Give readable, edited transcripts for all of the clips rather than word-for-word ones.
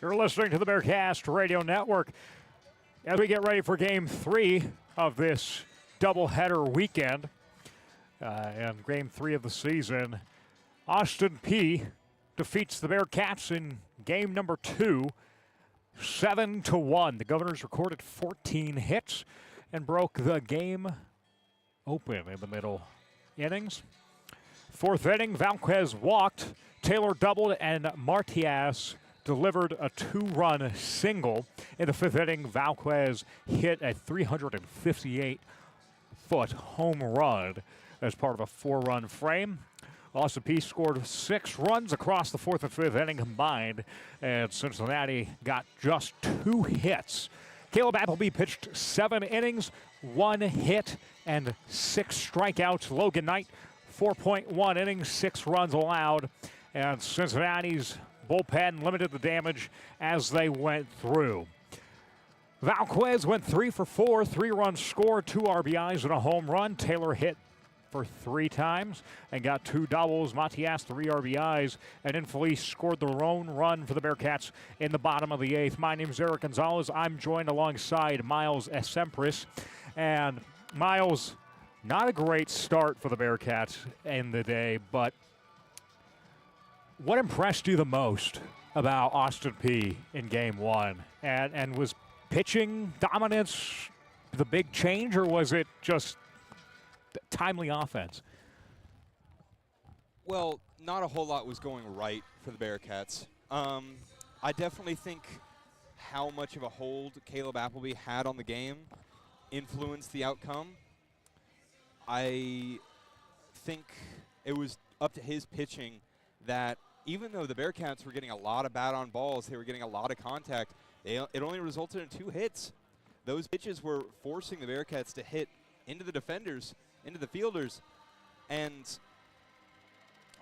You're listening to the Bearcast Radio Network as we get ready for Game 3 of this doubleheader weekend. And Game 3 of the season, Austin Peay defeats the Bearcats in game number 2, 7-1. The Governors recorded 14 hits and broke the game open in the middle innings. Fourth inning, Valquez walked, Taylor doubled, and Martias delivered a 2-run single. In the fifth inning, Valquez hit a 358-foot home run as part of a 4-run frame. Austin Peay scored 6 runs across the fourth and fifth inning combined, and Cincinnati got just 2 hits. Caleb Appleby pitched 7 innings, 1 hit, and 6 strikeouts. Logan Knight, 4.1 innings, 6 runs allowed, and Cincinnati's bullpen limited the damage as they went through. Valquez went 3 for 4, 3 runs scored, 2 RBIs, and a home run. Taylor hit for 3 times and got 2 doubles. Matias, 3 RBIs, and Infelice scored the lone run for the Bearcats in the bottom of the 8th. My name is Eric Gonzalez. I'm joined alongside Miles Esempris. And Miles, not a great start for the Bearcats in the day, but what impressed you the most about Austin Peay in Game 1? And was pitching dominance the big change, or was it just timely offense? Well, not a whole lot was going right for the Bearcats. I definitely think how much of a hold Caleb Appleby had on the game influenced the outcome. I think it was up to his pitching that even though the Bearcats were getting a lot of bat on balls, they were getting a lot of contact, it only resulted in 2 hits. Those pitches were forcing the Bearcats to hit into the defenders, into the fielders, and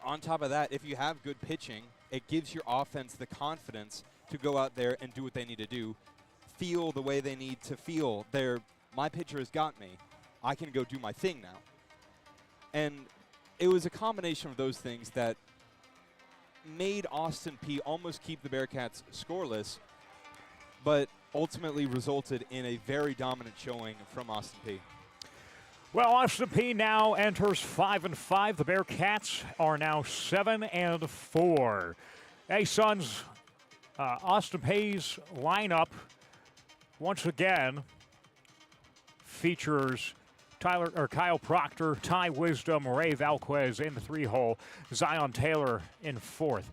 on top of that, if you have good pitching, it gives your offense the confidence to go out there and do what they need to do, feel the way they need to feel. My pitcher has got me. I can go do my thing now. And it was a combination of those things that made Austin Peay almost keep the Bearcats scoreless, but ultimately resulted in a very dominant showing from Austin Peay. Well, Austin Peay now enters 5-5. The Bearcats are now 7-4. Hey, Sons, Austin Peay's lineup once again features Kyle Proctor, Ty Wisdom, Ray Valquez in the 3-hole, Zion Taylor in 4th,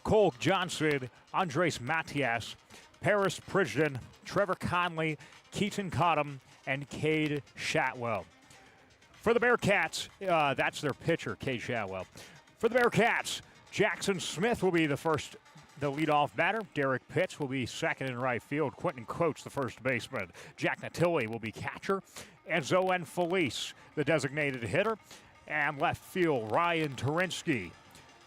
Cole Johnson, Andres Matias, Paris Pridgeon, Trevor Conley, Keaton Cottom, and Cade Shatwell. For the Bearcats, that's their pitcher, Cade Shatwell. For the Bearcats, Jackson Smith will be the leadoff batter. Derek Pitts will be second in right field. Quentin Coates, the first baseman. Jack Natilli will be catcher. Enzo Infelice, the designated hitter. And left field, Ryan Turinsky.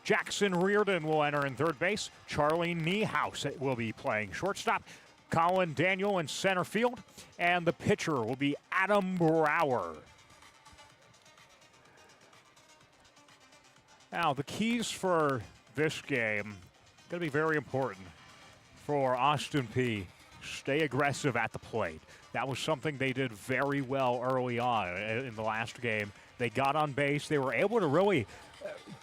Jackson Reardon will enter in third base. Charlie Niehaus will be playing shortstop. Colin Daniel in center field. And the pitcher will be Adam Brower. Now, the keys for this game going to be very important for Austin Peay. Stay aggressive at the plate. That was something they did very well early on in the last game. They got on base. They were able to really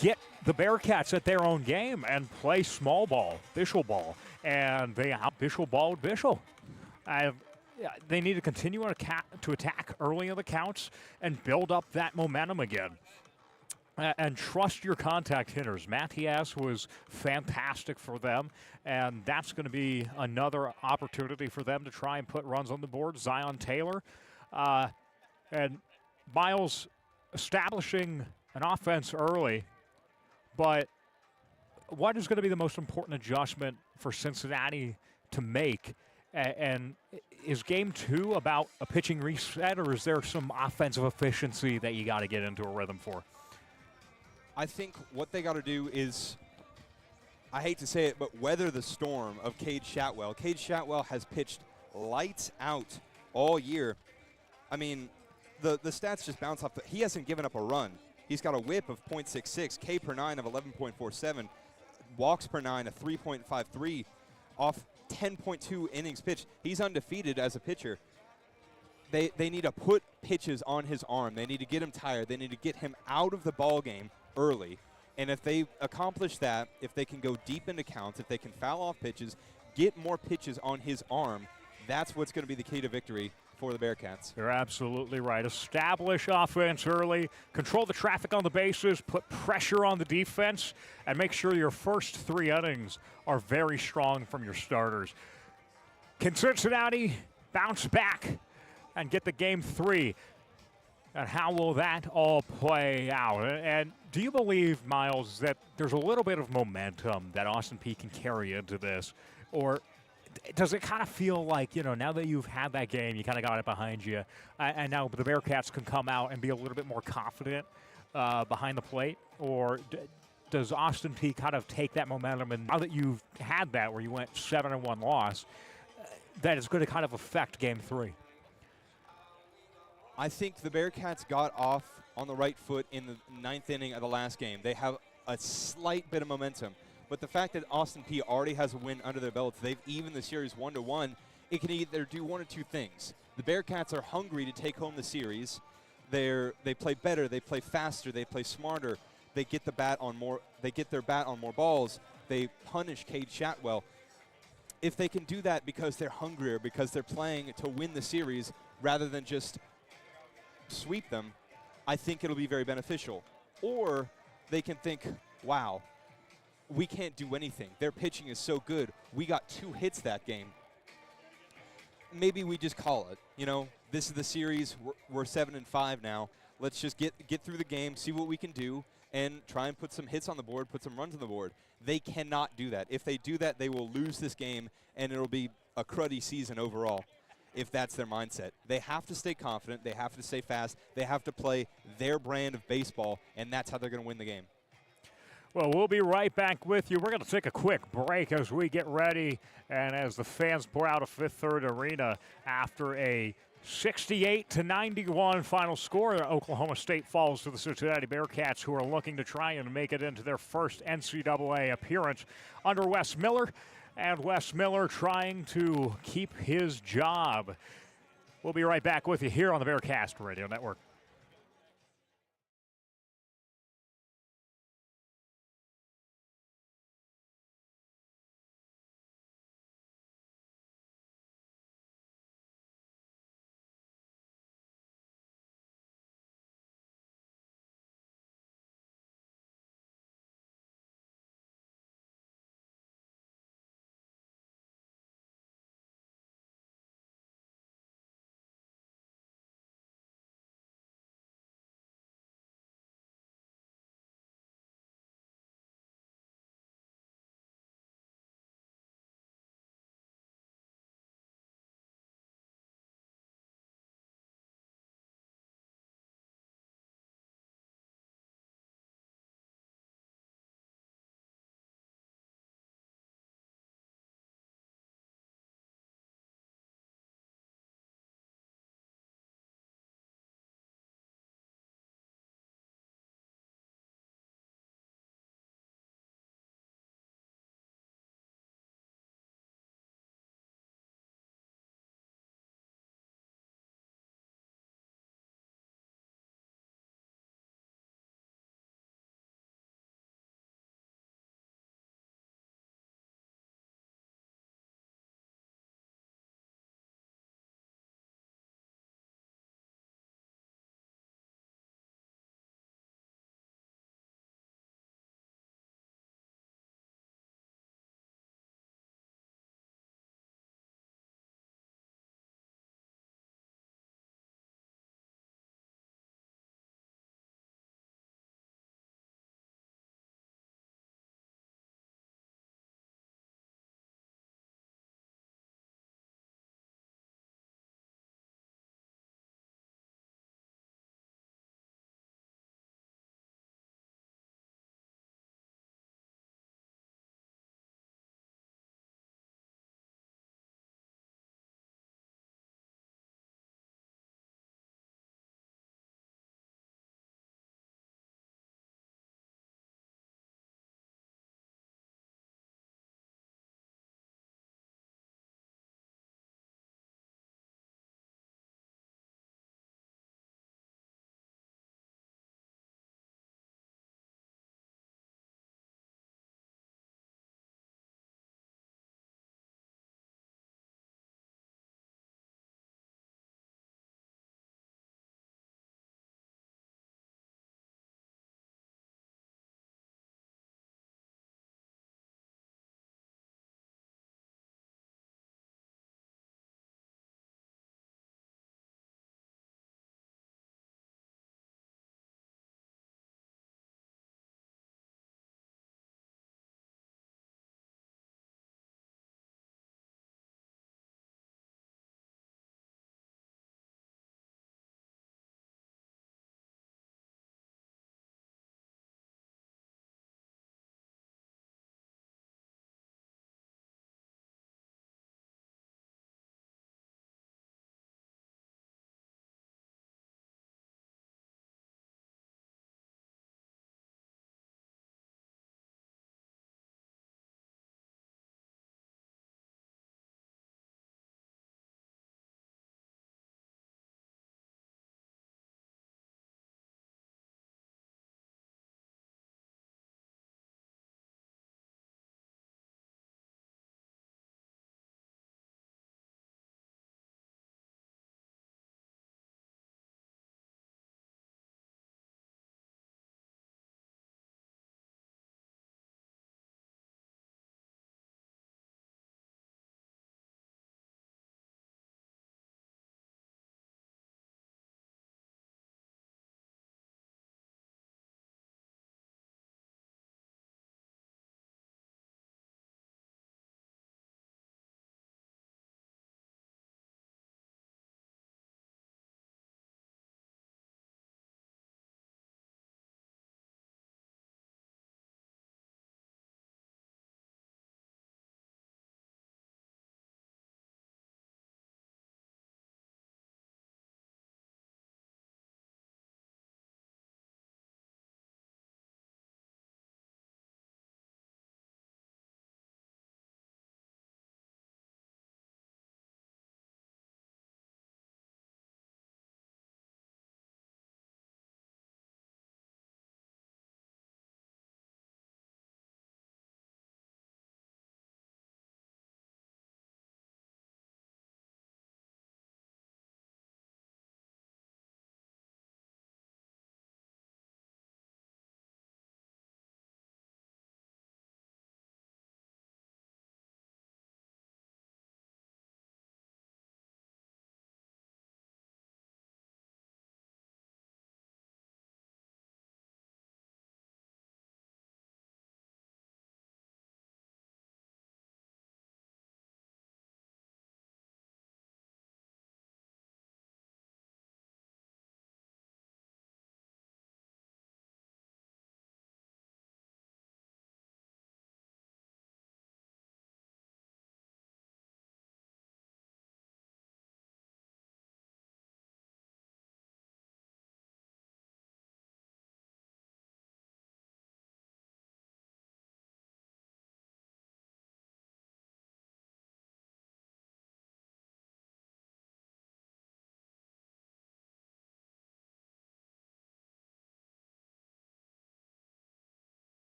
get the Bearcats at their own game and play small ball, Bishop ball. And they out-Bishop balled Bishop. They need to continue to attack early in the counts and build up that momentum again. And trust your contact hitters. Matias was fantastic for them, and that's going to be another opportunity for them to try and put runs on the board. Zion Taylor and Miles establishing an offense early, but what is going to be the most important adjustment for Cincinnati to make? And is Game 2 about a pitching reset, or is there some offensive efficiency that you got to get into a rhythm for? I think what they got to do is, I hate to say it, but weather the storm of Cade Shatwell. Cade Shatwell has pitched lights out all year. I mean, the stats just bounce off. He hasn't given up a run. He's got a whip of .66, K per 9 of 11.47, walks per 9 of 3.53, off 10.2 innings pitched. He's undefeated as a pitcher. They need to put pitches on his arm. They need to get him tired. They need to get him out of the ball game early. And if they accomplish that, if they can go deep into counts, if they can foul off pitches, get more pitches on his arm, that's what's going to be the key to victory for the Bearcats. You're absolutely right. Establish offense early, control the traffic on the bases, put pressure on the defense, and make sure your first 3 innings are very strong from your starters. Can Cincinnati bounce back and get the game 3? And how will that all play out? And do you believe, Miles, that there's a little bit of momentum that Austin Peay can carry into this? Or does it kind of feel like, now that you've had that game, you kind of got it behind you, and now the Bearcats can come out and be a little bit more confident behind the plate? Or does Austin Peay kind of take that momentum, and now that you've had that where you went 7-1 loss, that it's going to kind of affect game 3? I think the Bearcats got off on the right foot in the 9th inning of the last game. They have a slight bit of momentum. But the fact that Austin Peay already has a win under their belts, they've evened the series 1-1, it can either do one or two things. The Bearcats are hungry to take home the series. They play better, they play faster, they play smarter. They get their bat on more balls. They punish Cade Shatwell. If they can do that because they're hungrier, because they're playing to win the series rather than just sweep them, I think it'll be very beneficial. Or they can think, wow, we can't do anything. Their pitching is so good. We got 2 hits that game. Maybe we just call it. This is the series. We're 7-5 now. Let's just get through the game, see what we can do, and try and put some hits on the board, put some runs on the board. They cannot do that. If they do that, they will lose this game, and it'll be a cruddy season overall. If that's their mindset. They have to stay confident. They have to stay fast. They have to play their brand of baseball, and that's how they're going to win the game. Well, we'll be right back with you. We're going to take a quick break as we get ready and as the fans pour out of Fifth Third Arena after a 68-91 final score. Oklahoma State falls to the Cincinnati Bearcats, who are looking to try and make it into their first NCAA appearance under Wes Miller. And Wes Miller trying to keep his job. We'll be right back with you here on the Bearcast Radio Network.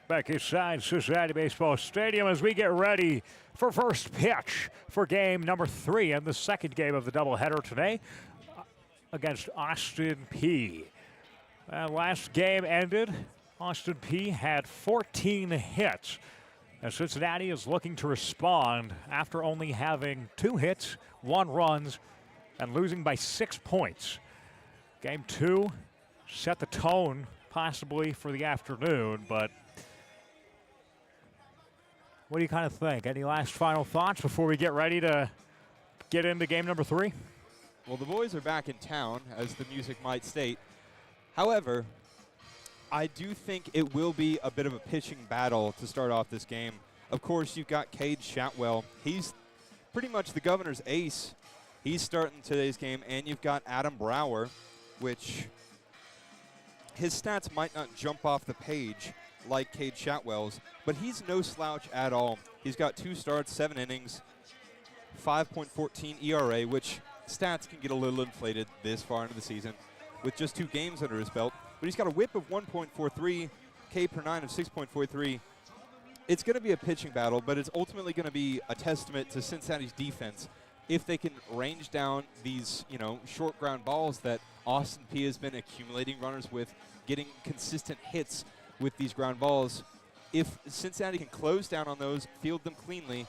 back inside Cincinnati Baseball Stadium as we get ready for first pitch for game number 3 and the second game of the doubleheader today against Austin Peay. Last game ended, Austin Peay had 14 hits, and Cincinnati is looking to respond after only having 2 hits, 1 runs, and losing by 6 points. Game 2 set the tone possibly for the afternoon, but what do you kind of think? Any last final thoughts before we get ready to get into game number 3? Well, the boys are back in town, as the music might state. However, I do think it will be a bit of a pitching battle to start off this game. Of course, you've got Cade Shotwell. He's pretty much the Governor's ace. He's starting today's game, and you've got Adam Brower, which his stats might not jump off the page like Cade Shotwell's, but he's no slouch at all. He's got 2 starts, 7 innings, 5.14 ERA, which stats can get a little inflated this far into the season with just 2 games under his belt. But he's got a whip of 1.43, K per 9 of 6.43. It's going to be a pitching battle, but it's ultimately going to be a testament to Cincinnati's defense if they can range down these, short ground balls that Austin Peay has been accumulating runners with, getting consistent hits with these ground balls. If Cincinnati can close down on those, field them cleanly,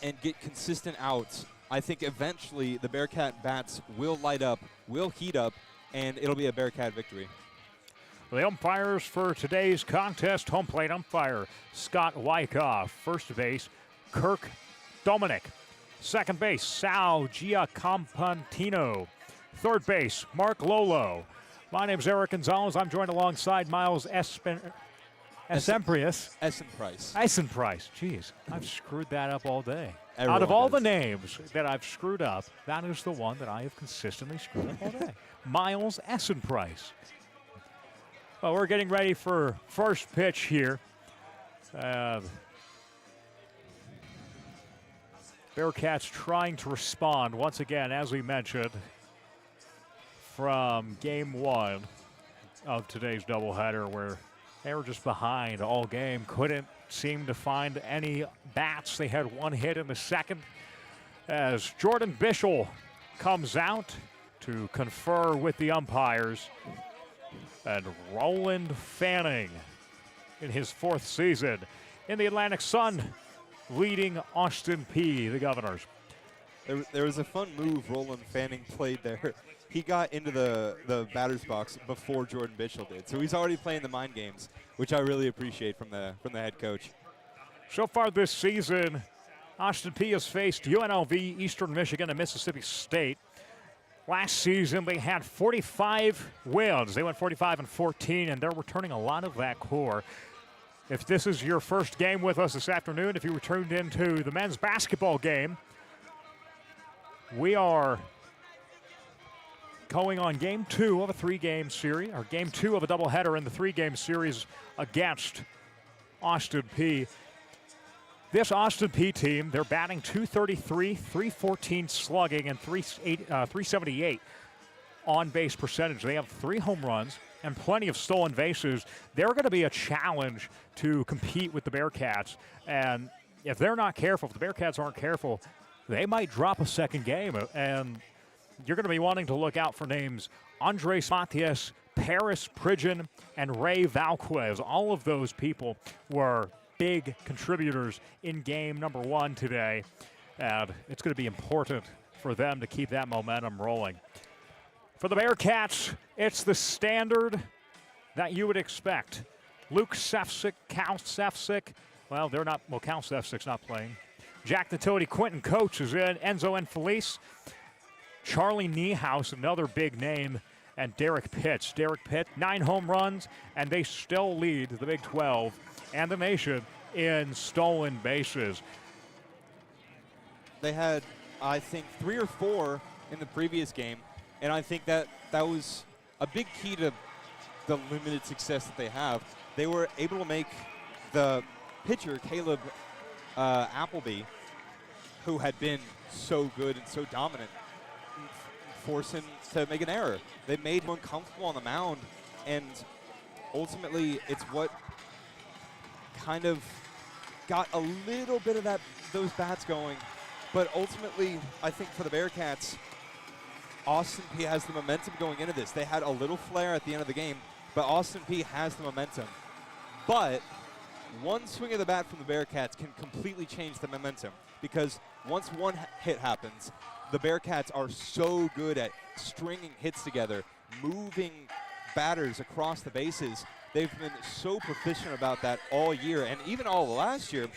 and get consistent outs, I think eventually the Bearcat bats will light up, will heat up, and it'll be a Bearcat victory. The umpires for today's contest: home plate umpire Scott Wyckoff, first base Kirk Dominic, second base Sal Giacompantino, third base Mark Lolo. My name's Eric Gonzalez. I'm joined alongside Miles Eisenprice. Jeez, I've screwed that up all day. Everyone Out of all does. the names that I've screwed up, that is the one that I have consistently screwed up all day. Miles Eisenprice. Well, we're getting ready for first pitch here. Bearcats trying to respond once again, as we mentioned, from game 1 of today's doubleheader, where they were just behind all game, couldn't seem to find any bats. They had 1 hit in the second as Jordan Bischel comes out to confer with the umpires. And Roland Fanning, in his 4th season in the Atlantic Sun, leading Austin Peay, the Governors. There was a fun move Roland Fanning played there. He got into the batter's box before Jordan Bischel did, so he's already playing the mind games, which I really appreciate from the head coach. So far this season, Austin Peay has faced UNLV, Eastern Michigan, and Mississippi State. Last season, they had 45 wins. They went 45-14, and they're returning a lot of that core. If this is your first game with us this afternoon, if you were tuned into the men's basketball game, we are going on game 2 of a 3-game series, or game 2 of a doubleheader in the 3-game series against Austin Peay. This Austin Peay team, they're batting .233, .314 slugging, and .378 on-base percentage. They have 3 home runs and plenty of stolen bases. They're going to be a challenge to compete with the Bearcats. And if they're not careful, if the Bearcats aren't careful, they might drop a second game. And you're going to be wanting to look out for names Andres Matias, Paris Pridgeon, and Ray Valquez. All of those people were big contributors in game number 1 today, and it's going to be important for them to keep that momentum rolling. For the Bearcats, it's the standard that you would expect. Luke Sefcik, Cal Sefcik, well, Cal Sefcik's not playing. Jack Natility, Quentin Coates is in, Enzo and Felice, Charlie Niehaus, another big name, and Derek Pitts. Derek Pitts, 9 home runs, and they still lead the Big 12 and the nation in stolen bases. They had, I think, 3 or 4 in the previous game, and I think that was a big key to the limited success that they have. They were able to make the pitcher, Caleb Appleby, who had been so good and so dominant, force him to make an error. They made him uncomfortable on the mound, and ultimately it's what kind of got a little bit of those bats going. But ultimately, I think for the Bearcats, Austin Peay has the momentum going into this. They had a little flare at the end of the game, but Austin Peay has the momentum. But one swing of the bat from the Bearcats can completely change the momentum, because once one hit happens, the Bearcats are so good at stringing hits together, moving batters across the bases. They've been so proficient about that all year, and even all last year.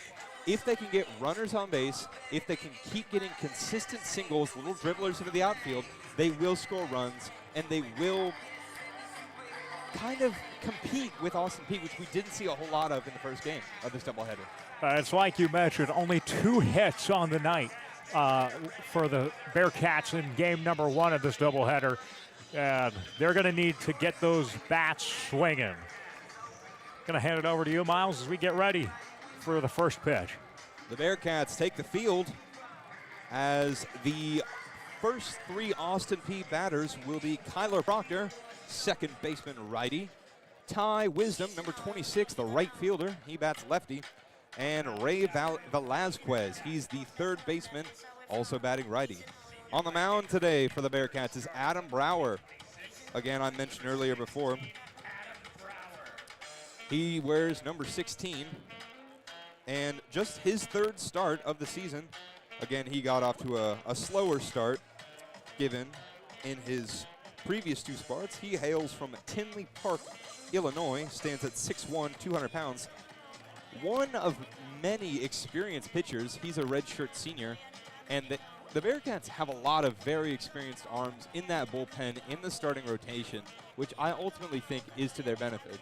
If they can get runners on base, if they can keep getting consistent singles, little dribblers into the outfield, they will score runs, and they will kind of compete with Austin Peay, which we didn't see a whole lot of in the first game of this doubleheader. It's like you mentioned, only 2 hits on the night for the Bearcats in game number 1 of this doubleheader. And they're going to need to get those bats swinging. Going to hand it over to you, Miles, as we get ready for the first pitch. The Bearcats take the field as the first 3 Austin Peay batters will be Kyler Proctor, second baseman righty, Ty Wisdom, number 26, the right fielder, he bats lefty, and Ray Velazquez, he's the third baseman, also batting righty. On the mound today for the Bearcats is Adam Brower. Again, I mentioned earlier before, he wears number 16, and just his 3rd start of the season. Again, he got off to a slower start given in his previous 2 starts. He hails from Tinley Park, Illinois, stands at 6'1", 200 pounds. One of many experienced pitchers. He's a redshirt senior, and the Bearcats have a lot of very experienced arms in that bullpen in the starting rotation, which I ultimately think is to their benefit.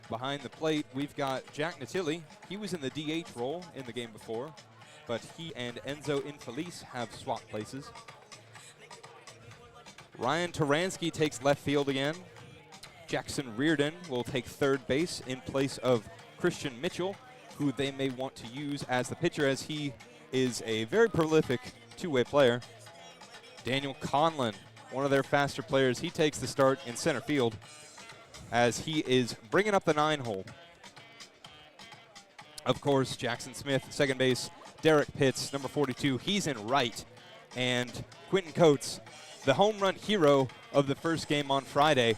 Behind the plate, we've got Jack Natilli. He was in the DH role in the game before, but he and Enzo Infelice have swapped places. Ryan Taransky takes left field again. Jackson Reardon will take third base in place of Christian Mitchell, who they may want to use as the pitcher, as he is a very prolific two-way player. Daniel Conlon, one of their faster players, he takes the start in center field as he is bringing up the 9-hole. Of course, Jackson Smith, second base. Derek Pitts, number 42, he's in right. And Quentin Coates, the home run hero of the first game on Friday,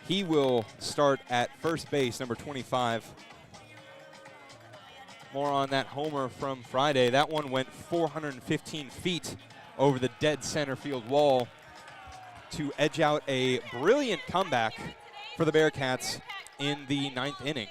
he will start at first base, number 25. More on that homer from Friday. That one went 415 feet over the dead center field wall to edge out a brilliant comeback for the Bearcats in the 9th inning.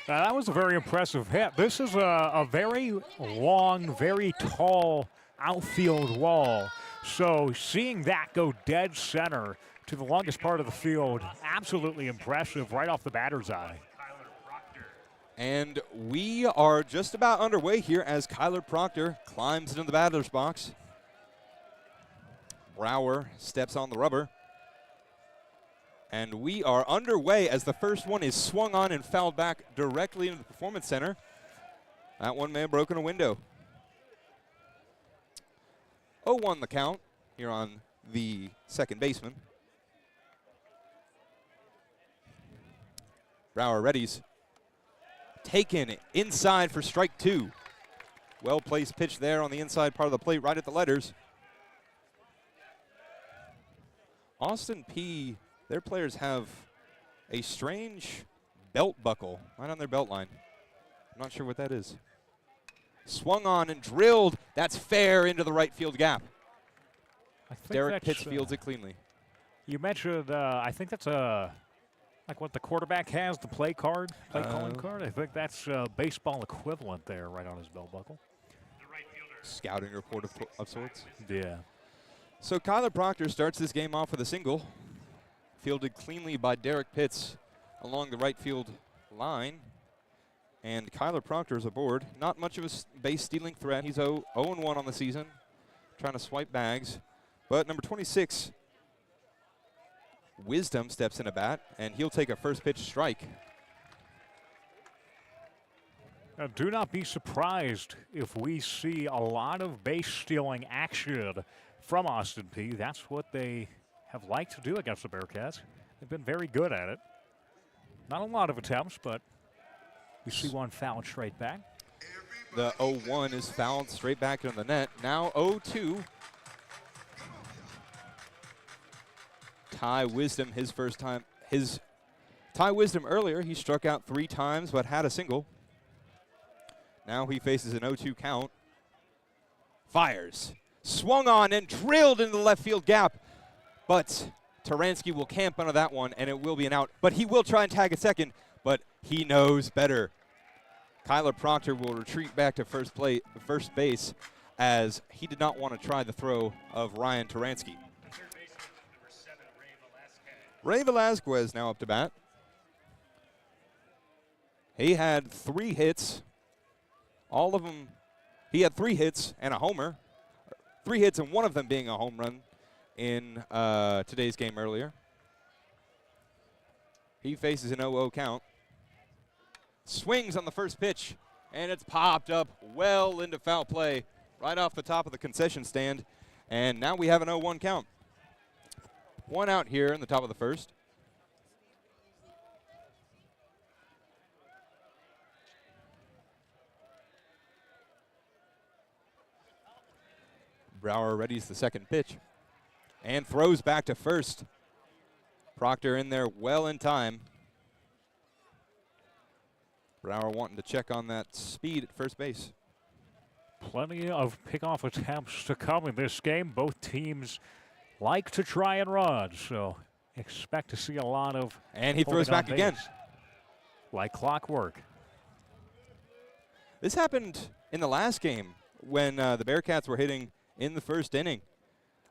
Now, that was a very impressive hit. This is a very long, very tall outfield wall. So seeing that go dead center to the longest part of the field, absolutely impressive right off the batter's eye. And we are just about underway here as Kyler Proctor climbs into the batter's box. Brower steps on the rubber. And we are underway as the first one is swung on and fouled back directly into the Performance Center. That one may have broken a window. 0-1 the count here on the second baseman. Brower readies. Taken inside for strike 2. Well-placed pitch there on the inside part of the plate, right at the letters. Austin Peay, their players have a strange belt buckle right on their belt line. I'm not sure what that is. Swung on and drilled. That's fair into the right field gap. Derek Pitts fields it cleanly. You mentioned, I think that's like what the quarterback has, the play card, play calling card. I think that's baseball equivalent there, right on his belt buckle. Scouting report of sorts. Yeah. So Kyler Proctor starts this game off with a single, fielded cleanly by Derek Pitts along the right field line. And Kyler Proctor is aboard. Not much of a base stealing threat. He's 0-1 on the season, trying to swipe bags. But number 26, Wisdom, steps in a bat, and he'll take a first pitch strike. Now, do not be surprised if we see a lot of base stealing action from Austin Peay. That's what they have liked to do against the Bearcats. They've been very good at it. Not a lot of attempts, but we see one fouled straight back. The 0-1 is fouled straight back into the net. Now 0-2. Ty Wisdom, his first time. Ty Wisdom earlier, he struck out 3 times but had a single. Now he faces an 0-2 count. Fires. Swung on and drilled into the left field gap. But Taransky will camp under that one, and it will be an out. But he will try and tag a second, but he knows better. Kyler Proctor will retreat back to first base as he did not want to try the throw of Ryan Taransky. Ray Velasquez now up to bat. He had 3 hits. All of them, he had 3 hits and a homer. 3 hits and one of them being a home run in today's game earlier. He faces an 0-0 count. Swings on the first pitch, and it's popped up well into foul play right off the top of the concession stand. And now we have an 0-1 count. 1 out here in the top of the first. Brower readies the second pitch and throws back to first. Proctor in there well in time. Brower wanting to check on that speed at first base. Plenty of pickoff attempts to come in this game. Both teams like to try and run, so expect to see a lot of. And he throws back again. Like clockwork. This happened in the last game when the Bearcats were hitting in the first inning.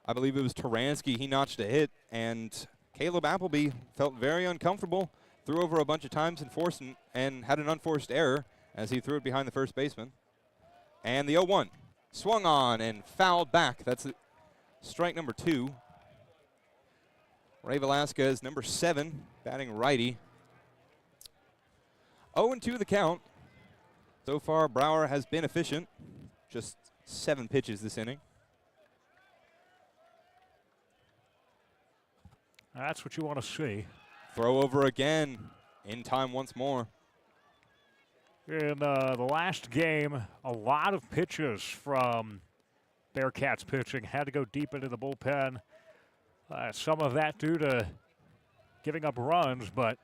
I believe it was Taransky. He notched a hit, and Caleb Appleby felt very uncomfortable, threw over a bunch of times and had an unforced error as he threw it behind the first baseman. And the 0-1 swung on and fouled back. That's strike number 2. Ray Velasquez, number 7, batting righty. 0-2 the count. So far, Brower has been efficient. Just 7 pitches this inning. That's what you want to see. Throw over again. In time once more. In the last game, a lot of pitches from Bearcats pitching had to go deep into the bullpen. Some of that due to giving up runs, but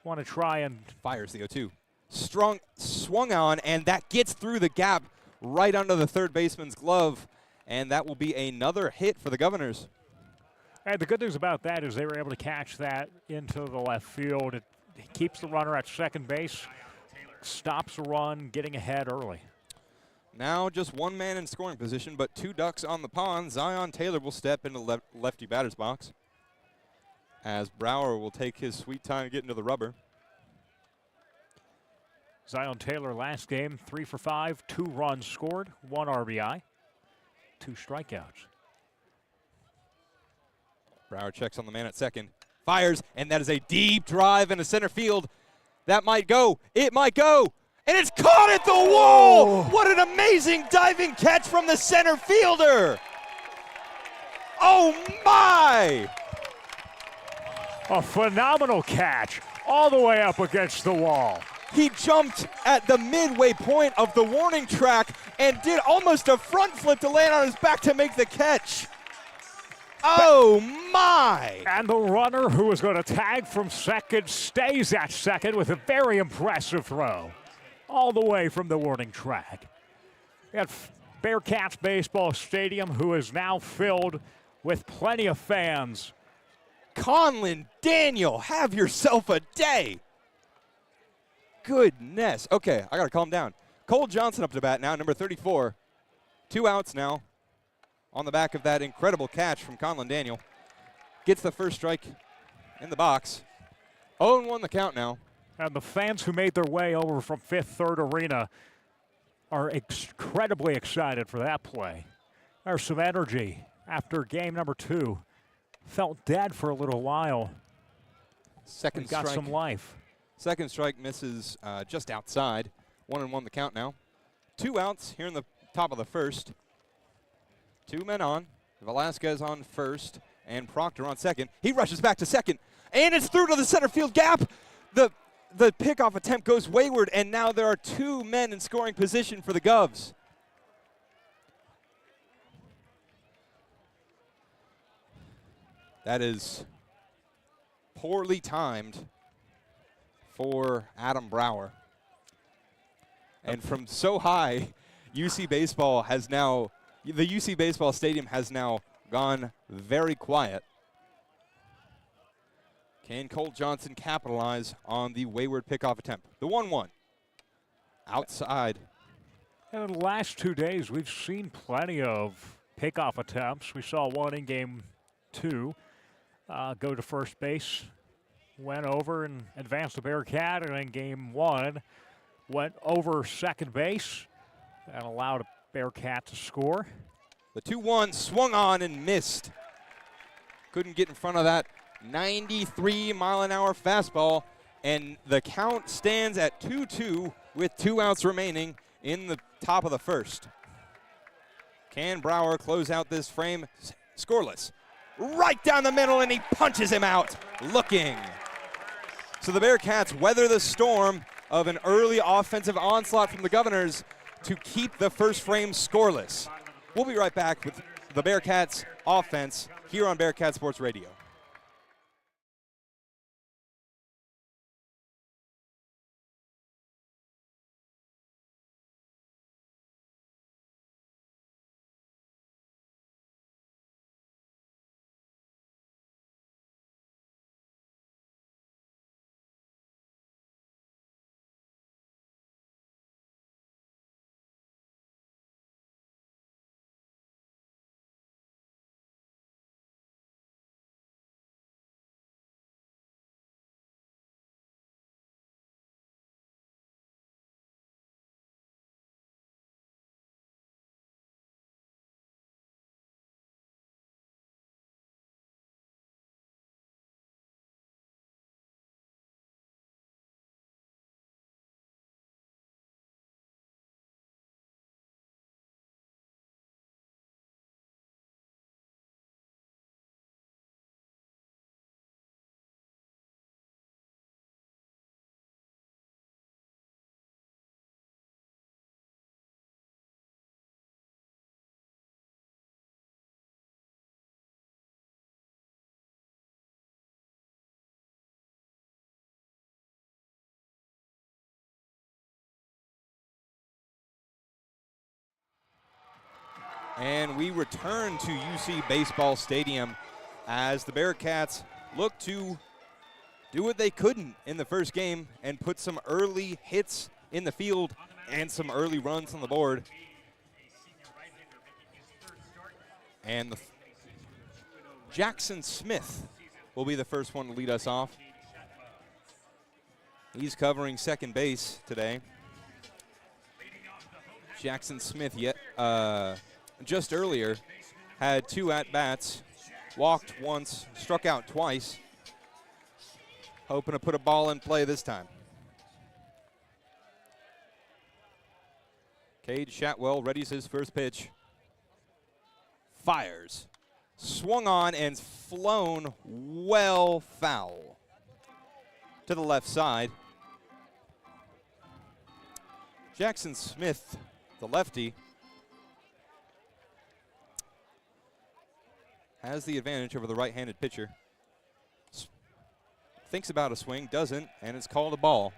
want to try and. Fires the 0-2. Swung on, and that gets through the gap right under the third baseman's glove, and that will be another hit for the Governors. And the good news about that is they were able to catch that into the left field. It keeps the runner at second base, stops the run, getting ahead early. Now just 1 man in scoring position, but 2 ducks on the pond. Zion Taylor will step into lefty batter's box as Brower will take his sweet time to get into the rubber. Zion Taylor last game, 3 for 5, 2 runs scored, 1 RBI, 2 strikeouts. Brower checks on the man at second, fires, and that is a deep drive into center field. That might go. It might go. And it's caught at the wall. What an amazing diving catch from the center fielder. Oh, my. A phenomenal catch all the way up against the wall. He jumped at the midway point of the warning track and did almost a front flip to land on his back to make the catch. Oh, my! And the runner who was going to tag from second stays at second with a very impressive throw all the way from the warning track. At Bearcats Baseball Stadium, who is now filled with plenty of fans. Conlon Daniel, have yourself a day. Goodness. Okay, I got to calm down. Cole Johnson up to bat now, number 34. 2 outs now. On the back of that incredible catch from Conlon Daniel. Gets the first strike in the box. 0-1 the count now. And the fans who made their way over from Fifth Third Arena are incredibly excited for that play. There's some energy after game number 2. Felt dead for a little while. Second strike. Got some life. Second strike misses just outside. 1-1 the count now. 2 outs here in the top of the first. 2 men on. Velasquez on first and Proctor on second. He rushes back to second, and it's through to the center field gap. The pickoff attempt goes wayward, and now there are 2 men in scoring position for the Govs. That is poorly timed for Adam Brower. And from so high, the UC Baseball Stadium has now gone very quiet. Can Cole Johnson capitalize on the wayward pickoff attempt? The 1-1. Outside. And in the last 2 days, we've seen plenty of pickoff attempts. We saw one in game 2. Go to first base, went over and advanced the Bearcat, and in game 1, went over second base and allowed a Bearcat to score. The 2-1 swung on and missed. Couldn't get in front of that 93-mile-an-hour fastball, and the count stands at 2-2 with 2 outs remaining in the top of the first. Can Brower close out this frame? Scoreless. Right down the middle, and he punches him out, looking. So the Bearcats weather the storm of an early offensive onslaught from the Governors to keep the first frame scoreless. We'll be right back with the Bearcats offense here on Bearcat Sports Radio. And we return to UC Baseball Stadium as the Bearcats look to do what they couldn't in the first game and put some early hits in the field and some early runs on the board. And Jackson Smith will be the first one to lead us off. He's covering second base today. Jackson Smith just earlier had 2 at-bats, walked once, struck out twice, hoping to put a ball in play this time. Cade Shatwell readies his first pitch. Fires. Swung on and flown well foul to the left side. Jackson Smith, the lefty, has the advantage over the right-handed pitcher. Thinks about a swing, doesn't, and it's called a ball.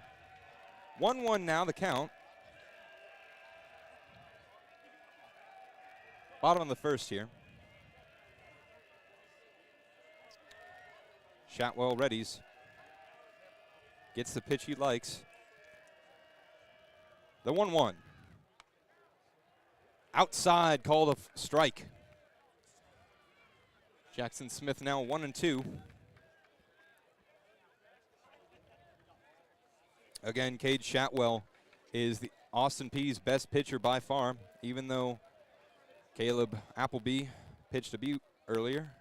1-1 now, the count. Bottom of the first here. Shatwell readies. Gets the pitch he likes. The 1-1. Outside, called a strike. Jackson Smith now 1-2. Again, Cade Shatwell is the Austin Peay's best pitcher by far, even though Caleb Appleby pitched a butte earlier.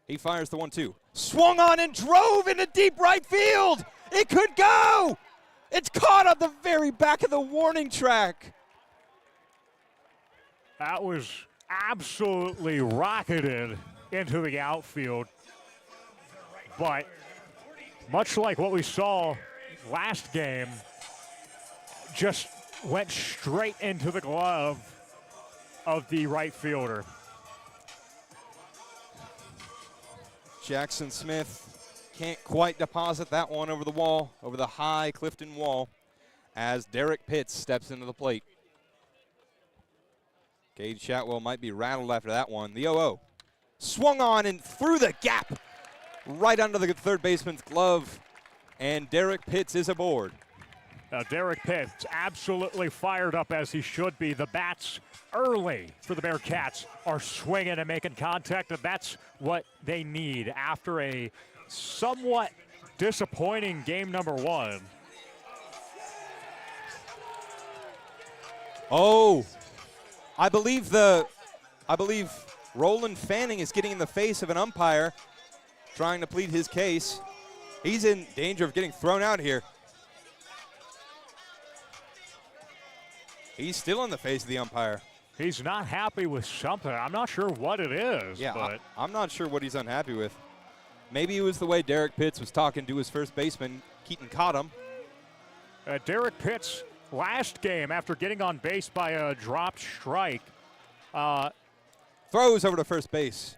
He fires the 1-2. Swung on and drove into deep right field. It could go. It's caught on the very back of the warning track. That was absolutely rocketed into the outfield. But much like what we saw last game, just went straight into the glove of the right fielder. Jackson Smith can't quite deposit that one over the wall, over the high Clifton wall, as Derek Pitts steps into the plate. Gage Chatwell might be rattled after that one. The 0-0. Swung on and through the gap, right under the third baseman's glove, and Derek Pitts is aboard. Now Derek Pitts absolutely fired up as he should be. The bats early for the Bearcats are swinging and making contact, and that's what they need after a somewhat disappointing game number one. Oh, I believe Roland Fanning is getting in the face of an umpire trying to plead his case. He's in danger of getting thrown out here. He's still in the face of the umpire. He's not happy with something. I'm not sure what it is. Yeah, but I'm not sure what he's unhappy with. Maybe it was the way Derek Pitts was talking to his first baseman. Keaton caught him. Derek Pitts, last game, after getting on base by a dropped strike, throws over to first base.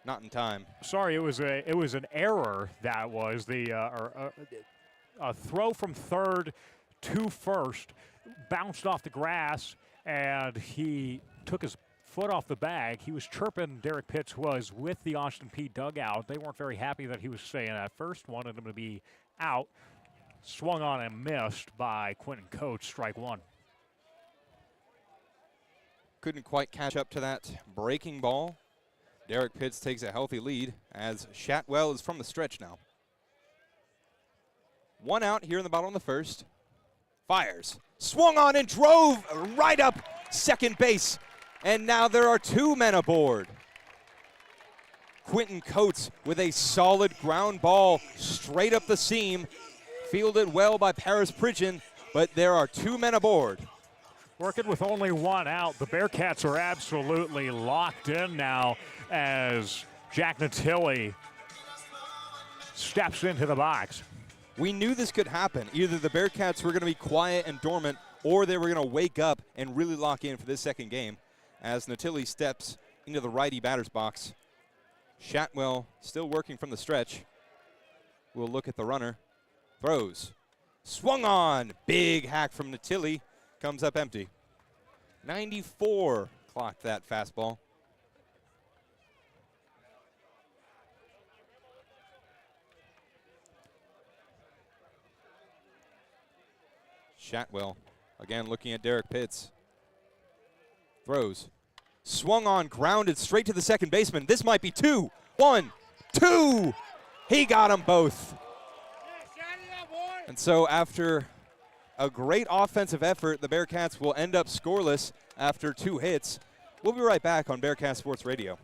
Not in time. Sorry, it was an error. That was a throw from third to first, bounced off the grass, and he took his foot off the bag. He was chirping. Derek Pitts was with the Austin Peay dugout. They weren't very happy that he was staying at first, wanted him to be out. Swung on and missed by Quentin Coates, strike one. Couldn't quite catch up to that breaking ball. Derek Pitts takes a healthy lead as Chatwell is from the stretch now. One out here in the bottom of the first. Fires. Swung on and drove right up second base. And now there are two men aboard. Quentin Coates with a solid ground ball straight up the seam. Fielded well by Paris Pridgeon, but there are two men aboard. Working with only one out, the Bearcats are absolutely locked in now as Jack Natilli steps into the box. We knew this could happen. Either the Bearcats were going to be quiet and dormant, or they were going to wake up and really lock in for this second game as Natilli steps into the righty batter's box. Chatwell still working from the stretch. We'll look at the runner. Throws. Swung on. Big hack from Natilli. Comes up empty. 94 clocked that fastball. Chatwell again looking at Derek Pitts. Throws. Swung on, grounded straight to the second baseman. This might be two. 1, 2. He got them both. And so after a great offensive effort, the Bearcats will end up scoreless after 2 hits. We'll be right back on Bearcat Sports Radio.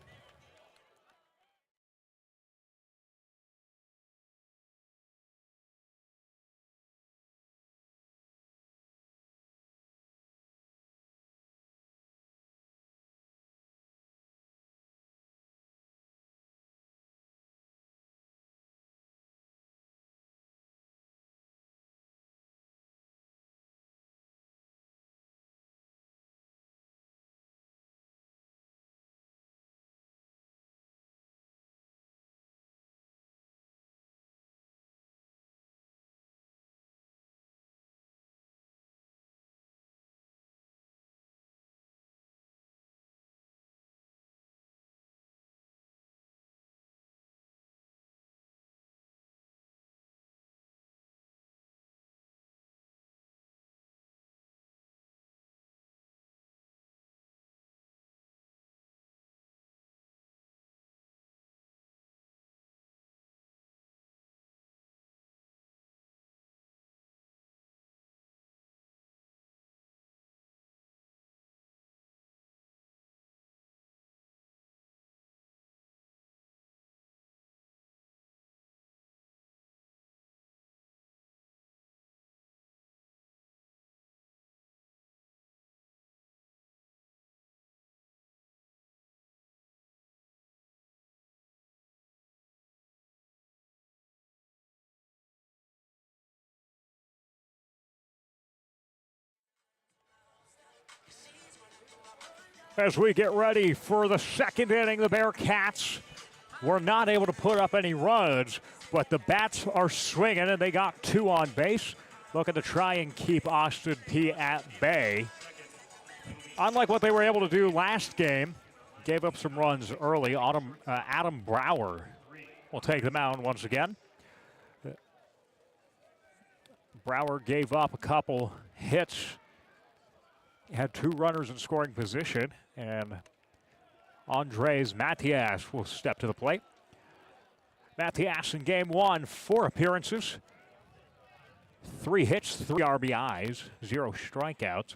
As we get ready for the second inning, the Bearcats were not able to put up any runs, but the bats are swinging, and they got 2 on base, looking to try and keep Austin Peay at bay. Unlike what they were able to do last game, gave up some runs early. Adam Brower will take the mound once again. Brower gave up a couple hits, had 2 runners in scoring position, and Andres Matias will step to the plate. Matias in game 1, 4 appearances, 3 hits, 3 RBIs, 0 strikeouts.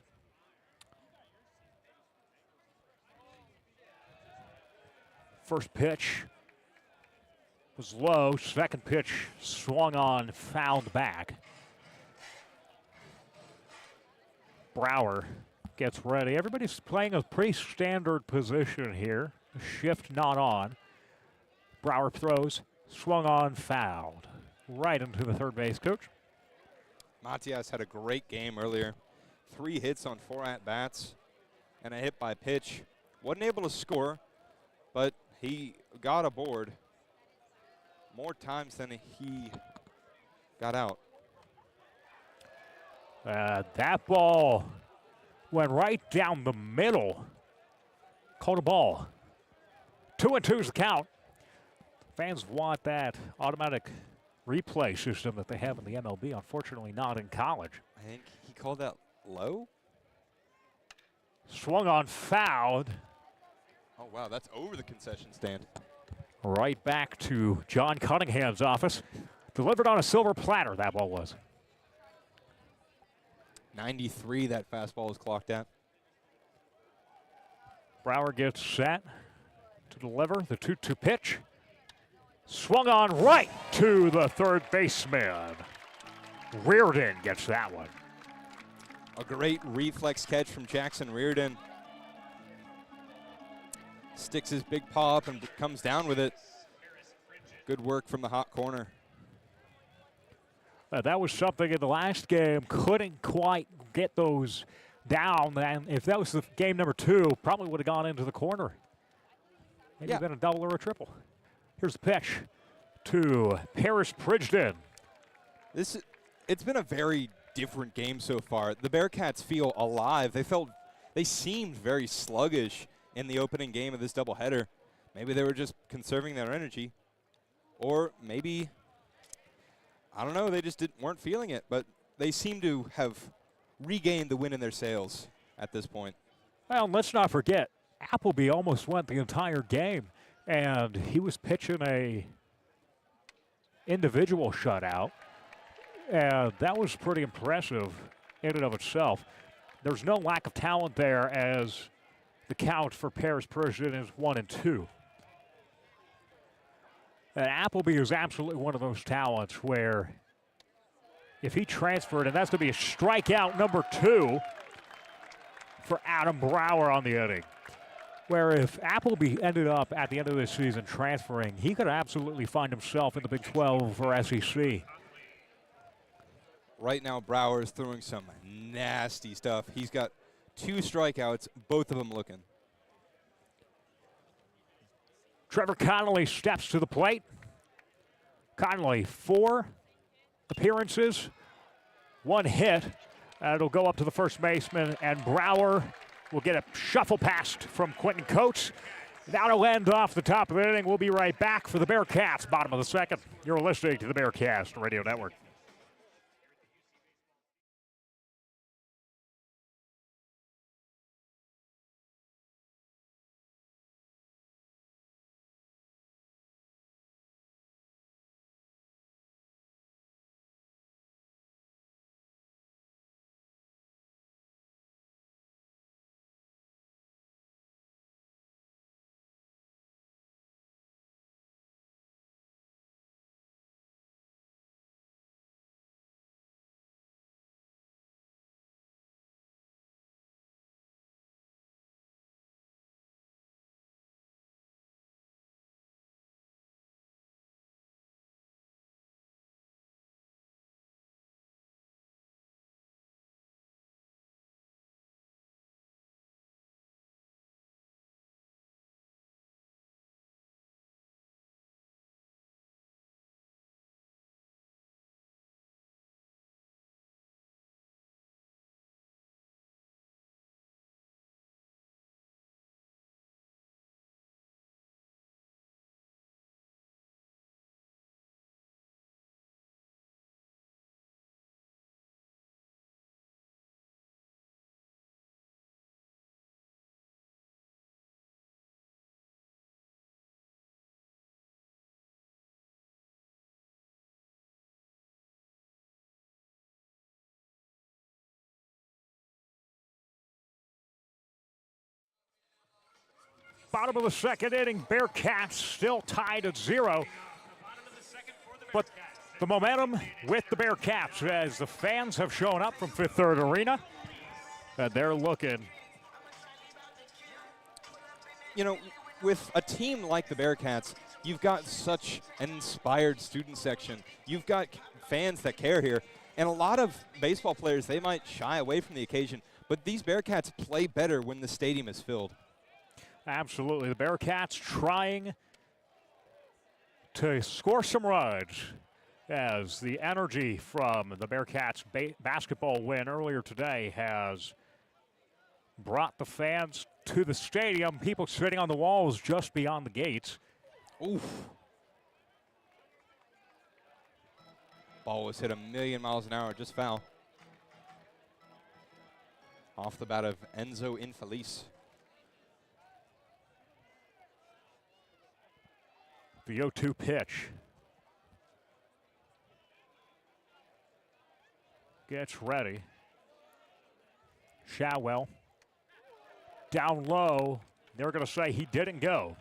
First pitch was low. Second pitch swung on, fouled back. Brower gets ready. Everybody's playing a pretty standard position here. Shift not on. Brower throws, swung on, fouled. Right into the third base coach. Matias had a great game earlier. 3 hits on 4 at-bats and a hit by pitch. Wasn't able to score, but he got aboard more times than he got out. That ball went right down the middle. Called a ball. 2-2's the count. Fans want that automatic replay system that they have in the MLB. Unfortunately, not in college. I think he called that low. Swung on, fouled. Oh, wow, that's over the concession stand. Right back to John Cunningham's office. Delivered on a silver platter, that ball was. 93, that fastball was clocked at. Brower gets set to deliver the 2-2 pitch. Swung on right to the third baseman. Reardon gets that one. A great reflex catch from Jackson Reardon. Sticks his big paw up and comes down with it. Good work from the hot corner. That was something in the last game. Couldn't quite get those down. And if that was the game number 2, probably would have gone into the corner. Maybe been a double or a triple. Here's the pitch to Paris Pridgeton. It's been a very different game so far. The Bearcats feel alive. They seemed very sluggish in the opening game of this doubleheader. Maybe they were just conserving their energy, or maybe, I don't know, they just weren't feeling it, but they seem to have regained the wind in their sails at this point. Well, let's not forget, Appleby almost went the entire game, and he was pitching a individual shutout, and that was pretty impressive in and of itself. There's no lack of talent there, as the count for Paris Pridgeton is 1-2. And Appleby is absolutely one of those talents where if he transferred, and that's going to be a strikeout number 2 for Adam Brower on the inning. Where if Appleby ended up at the end of this season transferring, he could absolutely find himself in the Big 12 or SEC. Right now, Brower is throwing some nasty stuff. He's got 2 strikeouts, both of them looking. Trevor Connolly steps to the plate. Connolly, 4 appearances, 1 hit. It'll go up to the first baseman, and Brower will get a shuffle past from Quentin Coates. That'll end off the top of the inning. We'll be right back for the Bearcats, bottom of the second. You're listening to the Bearcast Radio Network. Bottom of the second inning, Bearcats still tied at 0. But the momentum with the Bearcats as the fans have shown up from Fifth Third Arena. And they're looking. You know, with a team like the Bearcats, you've got such an inspired student section. You've got fans that care here. And a lot of baseball players, they might shy away from the occasion. But these Bearcats play better when the stadium is filled. Absolutely. The Bearcats trying to score some runs as the energy from the Bearcats basketball win earlier today has brought the fans to the stadium. People sitting on the walls just beyond the gates. Oof. Ball was hit a million miles an hour, just foul. Off the bat of Enzo Infelice. The 0-2 pitch. Gets ready. Shadwell. Down low. They're going to say he didn't go.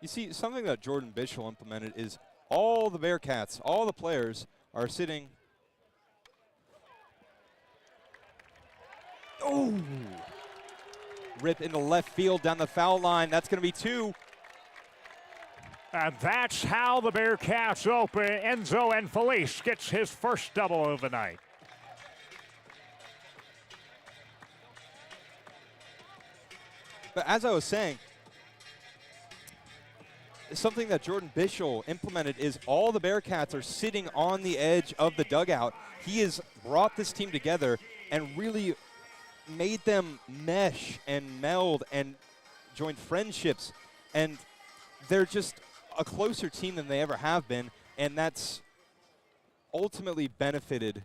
You see, something that Jordan Bishel implemented is all the Bearcats, all the players are sitting. Oh! Rip into left field down the foul line. That's going to be 2. And that's how the Bearcats open. Enzo Infelice gets his first double of the night. But as I was saying, something that Jordan Bishel implemented is all the Bearcats are sitting on the edge of the dugout. He has brought this team together and really made them mesh and meld and join friendships. And they're just a closer team than they ever have been. And that's ultimately benefited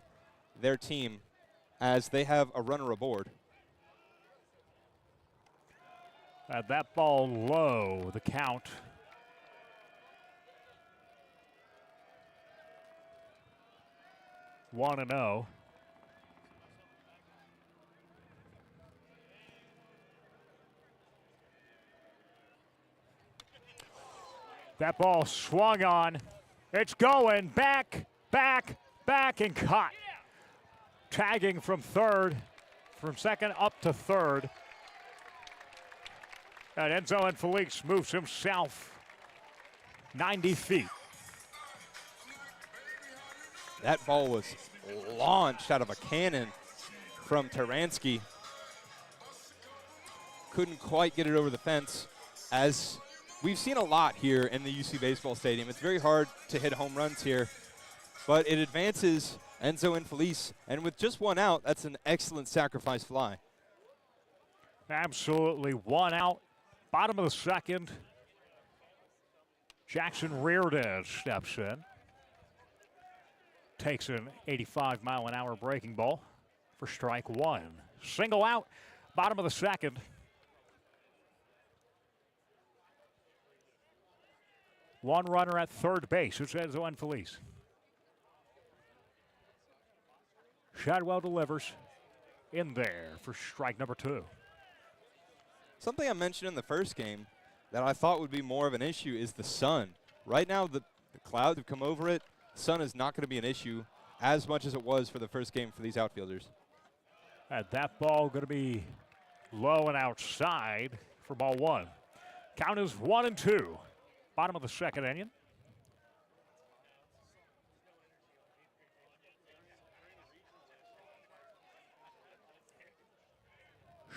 their team as they have a runner aboard. That ball low, the count. One and 0. That ball swung on. It's going back, back, back, and caught. Tagging from second up to third. And Enzo Infelice moves himself 90 feet. That ball was launched out of a cannon from Taransky. Couldn't quite get it over the fence. As we've seen a lot here in the UC Baseball Stadium. It's very hard to hit home runs here, but it advances Enzo Infelice. And with just one out, that's an excellent sacrifice fly. Absolutely. One out. Bottom of the second. Jackson Reardon steps in. Takes an 85-mile-an-hour breaking ball for strike 1. Single out, bottom of the second. One runner at third base. It's Enzo Infelice. Shadwell delivers in there for strike number 2. Something I mentioned in the first game that I thought would be more of an issue is the sun. Right now, the clouds have come over it. Sun is not going to be an issue as much as it was for the first game for these outfielders. And that ball going to be low and outside for ball 1. Count is 1-2. Bottom of the second inning.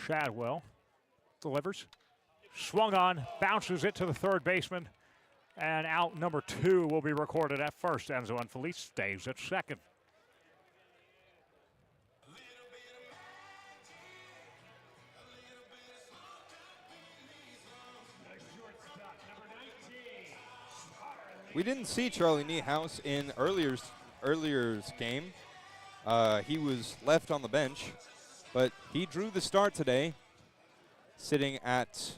Shadwell delivers. Swung on, bounces it to the third baseman. And out number 2 will be recorded at first. Enzo Infelice stays at second. We didn't see Charlie Niehaus in earlier's game. He was left on the bench, but he drew the start today, sitting at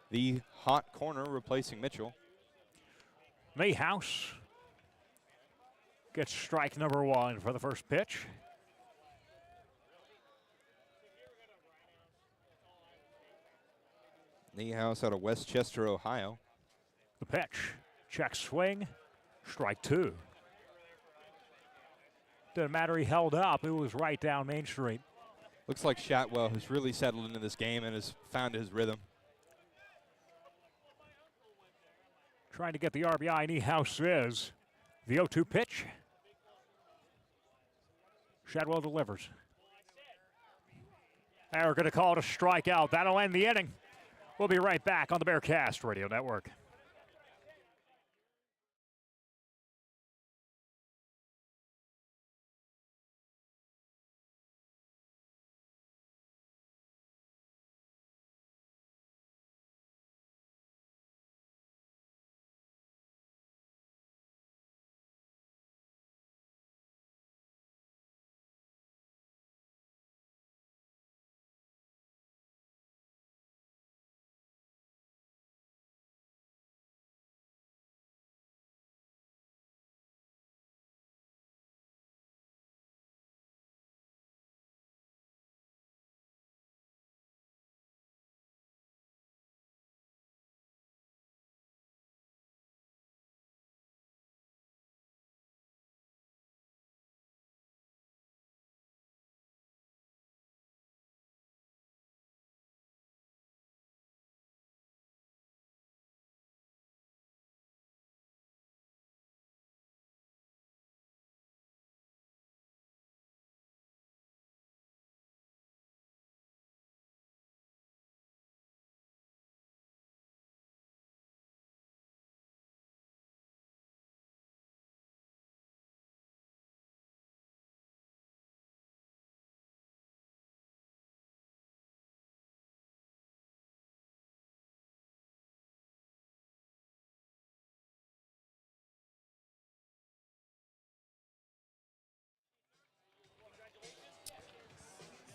the hot corner, replacing Mitchell. Niehaus gets strike number 1 for the first pitch. Niehaus out of Westchester, Ohio. The pitch. Check swing. Strike two. Didn't matter, he held up. It was right down Main Street. Looks like Shatwell has really settled into this game and has found his rhythm. Trying to get the RBI, Niehaus is. The 0-2 pitch. Shadwell delivers. They're going to call it a strikeout. That'll end the inning. We'll be right back on the Bearcast Radio Network.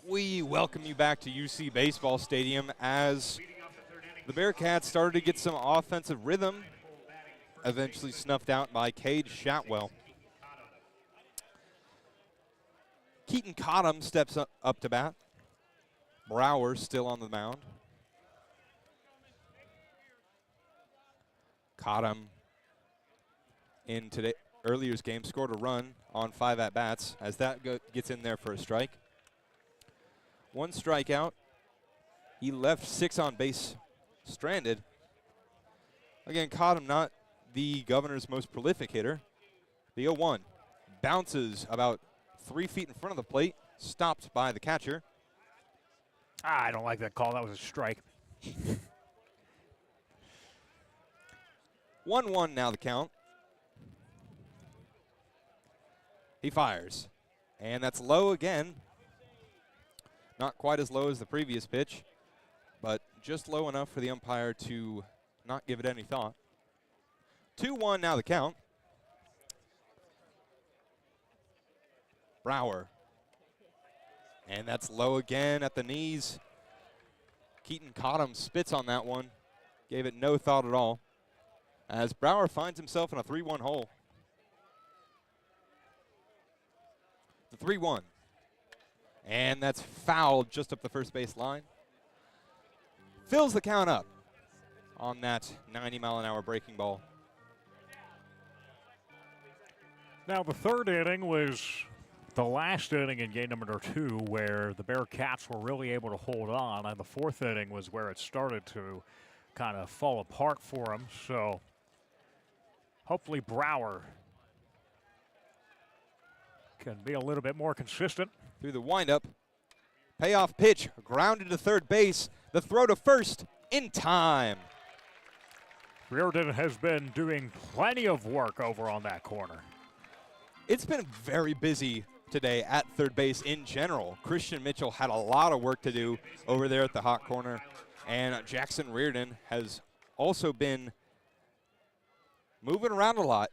We welcome you back to UC Baseball Stadium as the Bearcats started to get some offensive rhythm, eventually snuffed out by Cade Shatwell. Keaton Cottom steps up to bat. Brower still on the mound. Cottom in earlier's game scored a run on 5 at-bats as that gets in there for a strike. 1 strikeout. He left 6 on base stranded. Again, Cottom not the Governor's most prolific hitter. The 0-1 bounces about 3 feet in front of the plate, stopped by the catcher. I don't like that call. That was a strike. 1-1 now the count. He fires. And that's low again. Not quite as low as the previous pitch, but just low enough for the umpire to not give it any thought. 2-1 now the count. Brower. And that's low again at the knees. Keaton Cottom spits on that one. Gave it no thought at all. As Brower finds himself in a 3-1 hole. The 3-1. And that's fouled just up the first base line. Fills the count up on that 90-mile-an-hour breaking ball. Now, the third inning was the last inning in game number 2 where the Bearcats were really able to hold on. And the fourth inning was where it started to kind of fall apart for them. So hopefully Brower can be a little bit more consistent. Through the windup. Payoff pitch, grounded to third base. The throw to first in time. Reardon has been doing plenty of work over on that corner. It's been very busy today at third base in general. Christian Mitchell had a lot of work to do over there at the hot corner. And Jackson Reardon has also been moving around a lot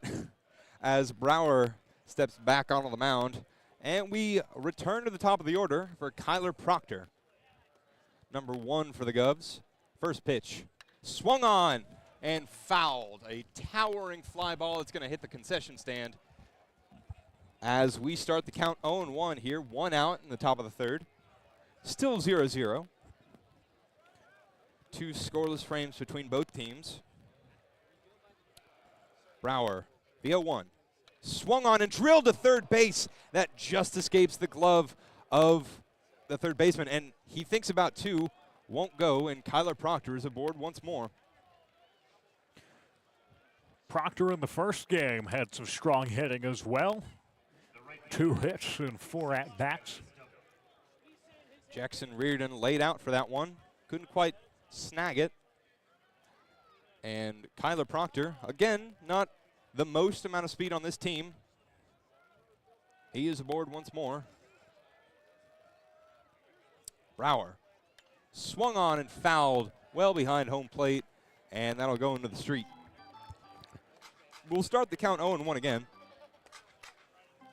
as Brower steps back onto the mound. And we return to the top of the order for Kyler Proctor. Number 1 for the Govs. First pitch. Swung on and fouled. A towering fly ball that's going to hit the concession stand. As we start the count 0-1 here. 1 out in the top of the third. Still 0-0. 2 scoreless frames between both teams. Brower, the 0-1. Swung on and drilled to third base. That just escapes the glove of the third baseman. And he thinks about 2, won't go, and Kyler Proctor is aboard once more. Proctor in the first game had some strong hitting as well. 2 hits and 4 at-bats. Jackson Reardon laid out for that one. Couldn't quite snag it. And Kyler Proctor, again, not the most amount of speed on this team. He is aboard once more. Brower swung on and fouled well behind home plate, and that'll go into the street. We'll start the count 0-1 again.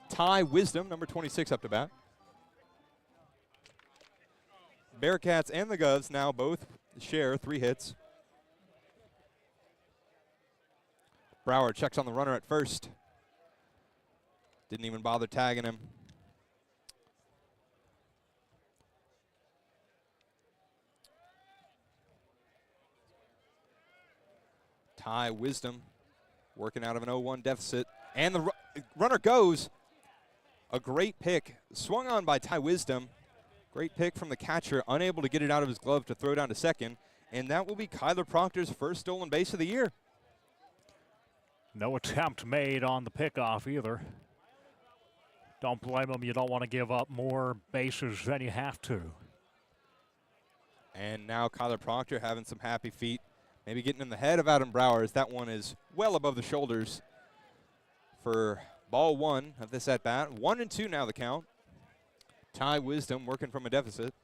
Ty Wisdom, number 26, up to bat. Bearcats and the Govs now both share 3 hits. Brower checks on the runner at first. Didn't even bother tagging him. Ty Wisdom working out of an 0-1 deficit. And the runner goes. A great pick. Swung on by Ty Wisdom. Great pick from the catcher. Unable to get it out of his glove to throw down to second. And that will be Kyler Proctor's first stolen base of the year. No attempt made on the pickoff either. Don't blame him. You don't want to give up more bases than you have to. And now Kyler Proctor having some happy feet. Maybe getting in the head of Adam Brower as that one is well above the shoulders for ball 1 of this at-bat. 1-2 now the count. Ty Wisdom working from a deficit.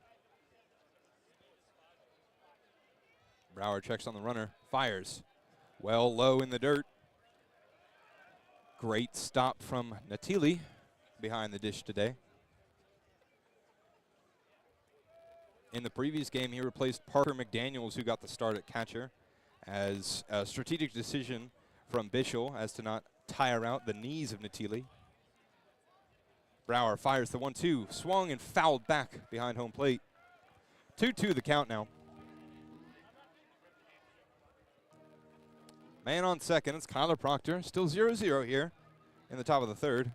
Brower checks on the runner, fires. Well low in the dirt. Great stop from Natili behind the dish today. In the previous game, he replaced Parker McDaniels, who got the start at catcher, as a strategic decision from Bischel as to not tire out the knees of Natili. Brower fires the 1-2, swung and fouled back behind home plate. 2-2 the count now. Man on second, it's Kyler Proctor. Still 0-0 here in the top of the third.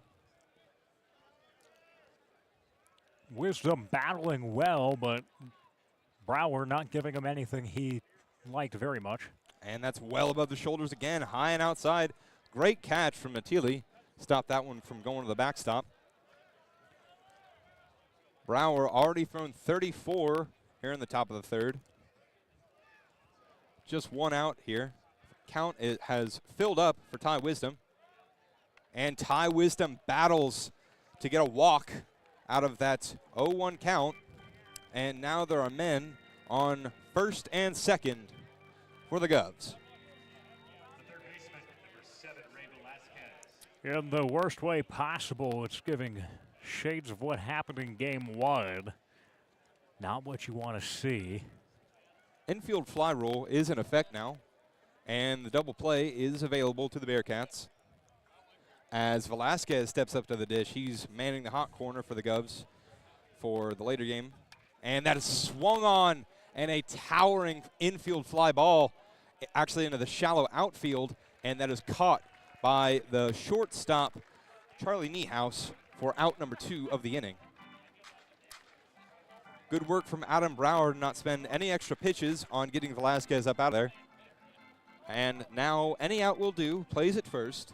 Wisdom battling well, but Brower not giving him anything he liked very much. And that's well above the shoulders again, high and outside. Great catch from Natili. Stopped that one from going to the backstop. Brower already thrown 34 here in the top of the third. Just 1 out here. Count it has filled up for Ty Wisdom. And Ty Wisdom battles to get a walk out of that 0-1 count. And now there are men on first and second for the Govs. In the worst way possible, it's giving shades of what happened in game 1. Not what you want to see. Infield fly rule is in effect now, and the double play is available to the Bearcats. As Velasquez steps up to the dish, he's manning the hot corner for the Govs for the later game. And that is swung on, and a towering infield fly ball actually into the shallow outfield, and that is caught by the shortstop, Charlie Niehaus, for out number 2 of the inning. Good work from Adam Brower to not spend any extra pitches on getting Velasquez up out of there. And now any out will do. Plays it first.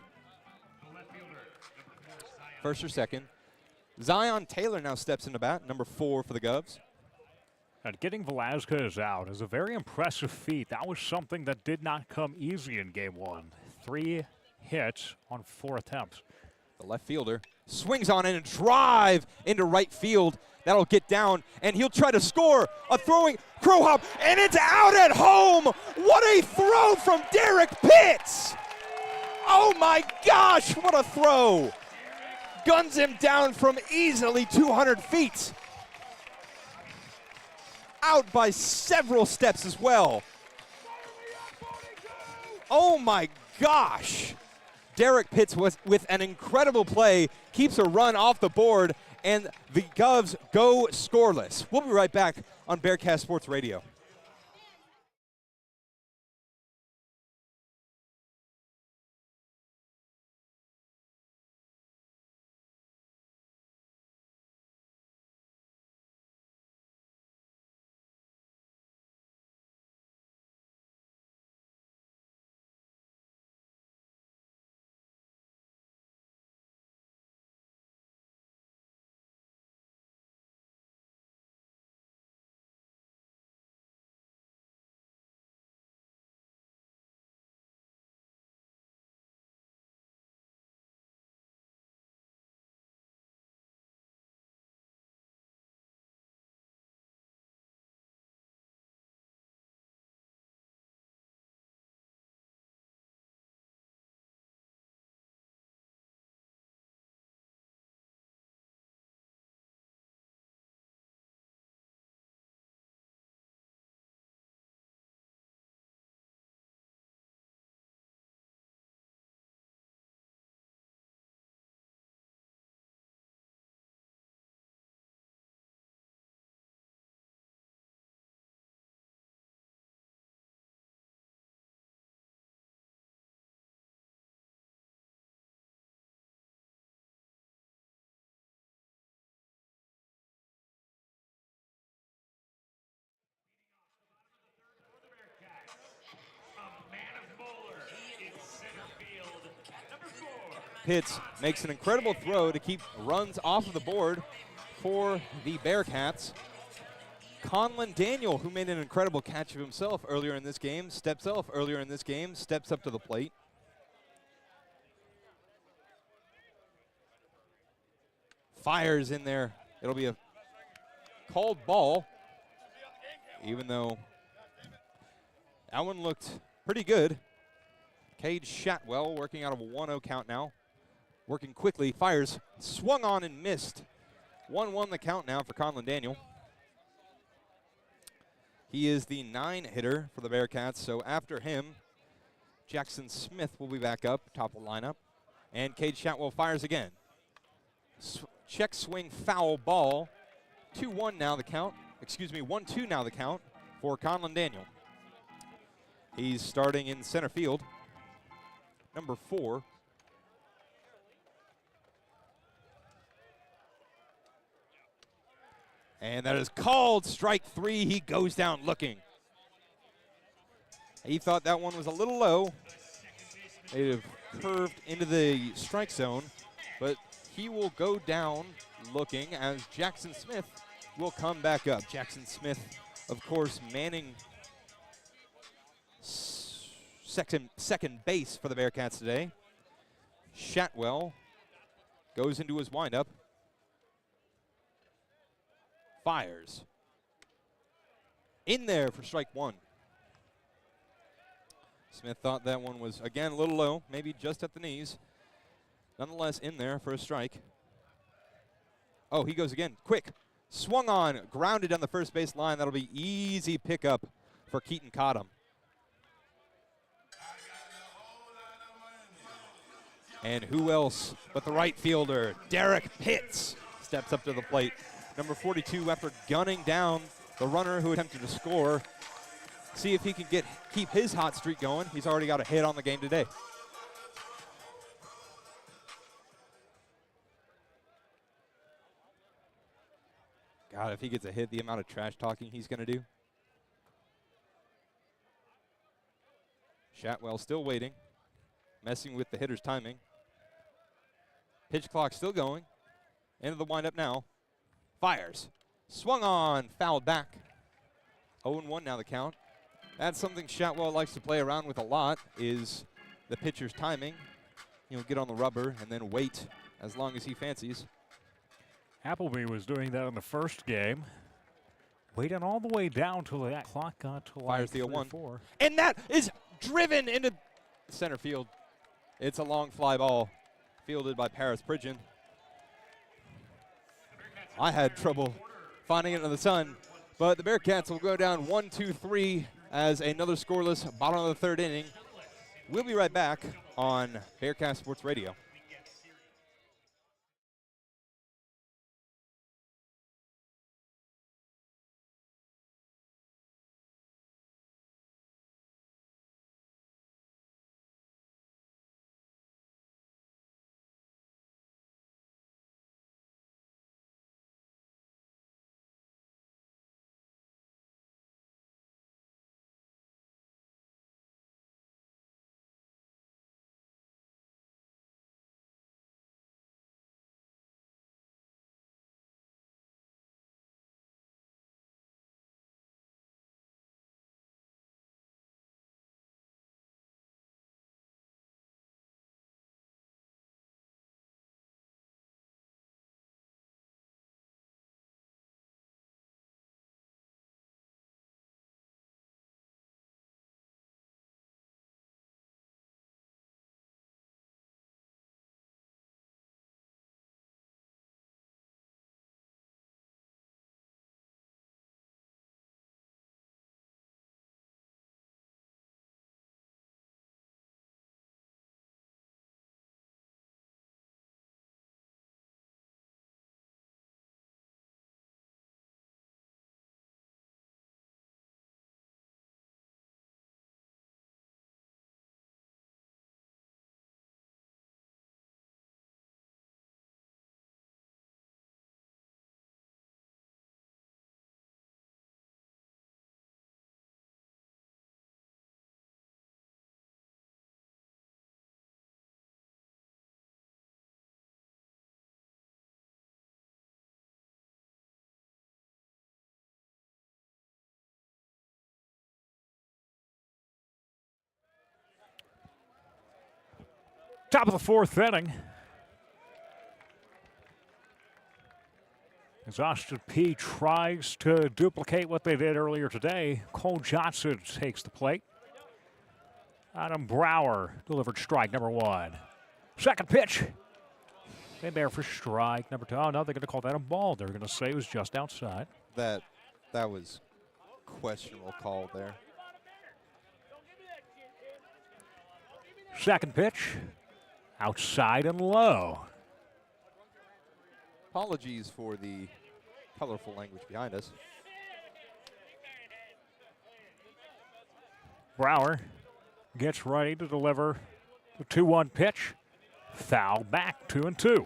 First or second. Zion Taylor now steps into bat, number 4 for the Govs. And getting Velasquez out is a very impressive feat. That was something that did not come easy in game 1. 3 hits on 4 attempts. The left fielder swings on in and drive into right field. That'll get down, and he'll try to score a throwing crow hop, and it's out at home. What a throw from Derek Pitts. Oh my gosh, what a throw. Guns him down from easily 200 feet. Out by several steps as well. Oh my gosh. Derek Pitts was with an incredible play, keeps a run off the board, and the Govs go scoreless. We'll be right back on Bearcat Sports Radio. Pitts makes an incredible throw to keep runs off of the board for the Bearcats. Conlon Daniel, who made an incredible catch of himself earlier in this game, steps up to the plate. Fires in there. It'll be a called ball, even though that one looked pretty good. Cade Shatwell working out of a 1-0 count now. Working quickly, fires, swung on and missed. 1-1 the count now for Conlon Daniel. He is the 9 hitter for the Bearcats, so after him, Jackson Smith will be back up, top of the lineup. And Cade Shatwell fires again. Check swing foul ball. 2-1 now the count. 1-2 now the count for Conlon Daniel. He's starting in center field. Number 4. And that is called strike 3. He goes down looking. He thought that one was a little low. It have curved into the strike zone, but he will go down looking as Jackson Smith will come back up. Jackson Smith, of course, manning second base for the Bearcats today. Shatwell goes into his windup. Fires. In there for strike 1. Smith thought that one was, again, a little low, maybe just at the knees. Nonetheless, in there for a strike. Oh, he goes again. Quick. Swung on, grounded on the first base line. That'll be easy pickup for Keaton Cottom. And who else but the right fielder, Derek Pitts, steps up to the plate. Number 42, after gunning down the runner who attempted to score. See if he can keep his hot streak going. He's already got a hit on the game today. God, if he gets a hit, the amount of trash talking he's going to do. Shatwell still waiting, messing with the hitter's timing. Pitch clock still going. Into the windup now. Fires. Swung on, fouled back. 0-1 now the count. That's something Shatwell likes to play around with a lot, is the pitcher's timing. He'll get on the rubber and then wait as long as he fancies. Appleby was doing that in the first game. Waiting all the way down till that clock got to like Fires the 0-1. 4. And that is driven into center field. It's a long fly ball fielded by Paris Pridgeon. I had trouble finding it in the sun, but the Bearcats will go down 1-2-3 as another scoreless bottom of the third inning. We'll be right back on Bearcat Sports Radio. Top of the fourth inning. As Austin Peay tries to duplicate what they did earlier today, Cole Johnson takes the plate. Adam Brower delivered strike number one. Second pitch. In there for strike number two. Oh, no, they're going to call that a ball. They're going to say it was just outside. That was questionable call there. Second pitch. Outside and low. Apologies for the colorful language behind us. Brower gets ready to deliver the 2-1 pitch. Foul back, 2-2.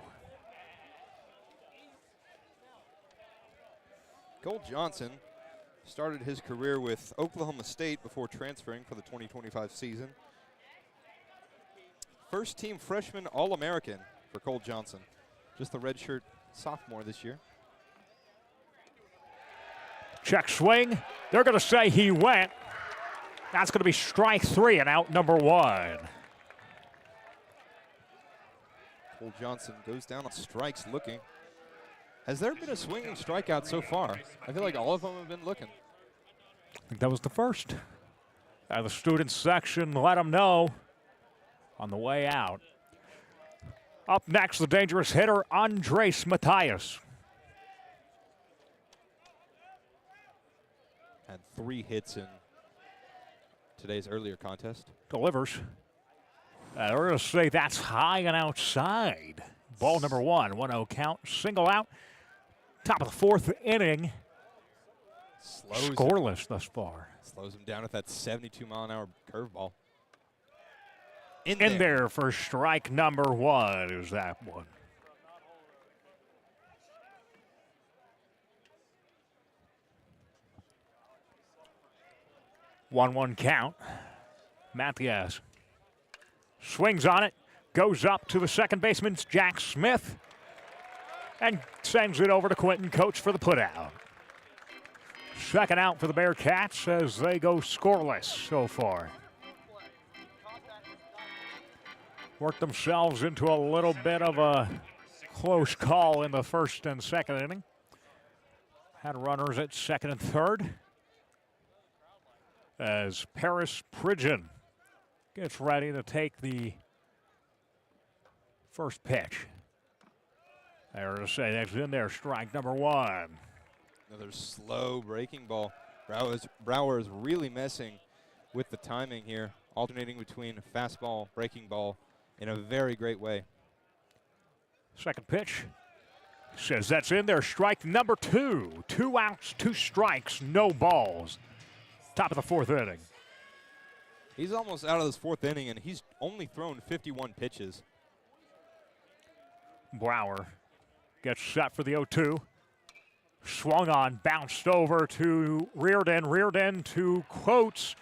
Cole Johnson started his career with Oklahoma State before transferring for the 2025 season. First team freshman All-American for Cole Johnson. Just the redshirt sophomore this year. Check swing. They're going to say he went. That's going to be strike three and out number one. Cole Johnson goes down on strikes looking. Has there been a swinging strikeout so far? I feel like all of them have been looking. I think that was the first. The student section let them know on the way out. Up next, the dangerous hitter, Andres Matias. Had 3 hits in today's earlier contest. Delivers. We're going to say that's high and outside. Ball number one, 1-0 count, single out. Top of the fourth inning. Scoreless thus far. Slows him down with that 72-mile-an-hour curveball. In there for strike number one is that one. One count. Mathias swings on it, goes up to the second baseman, Jack Smith, and sends it over to Quentin Coates for the putout. Second out for the Bearcats as they go scoreless so far. Worked themselves into a little bit of a close call in the first and second inning. Had runners at second and third as Paris Pridgeon gets ready to take the first pitch. There to say that's in there, strike number one. Another slow breaking ball. Brower is really messing with the timing here, alternating between fastball, breaking ball in a very great way. Second pitch. Says that's in there, strike number two. 2 outs, 2 strikes, no balls. Top of the fourth inning. He's almost out of this fourth inning, and he's only thrown 51 pitches. Brower gets set for the 0-2. Swung on, bounced over to Reardon to Quotes.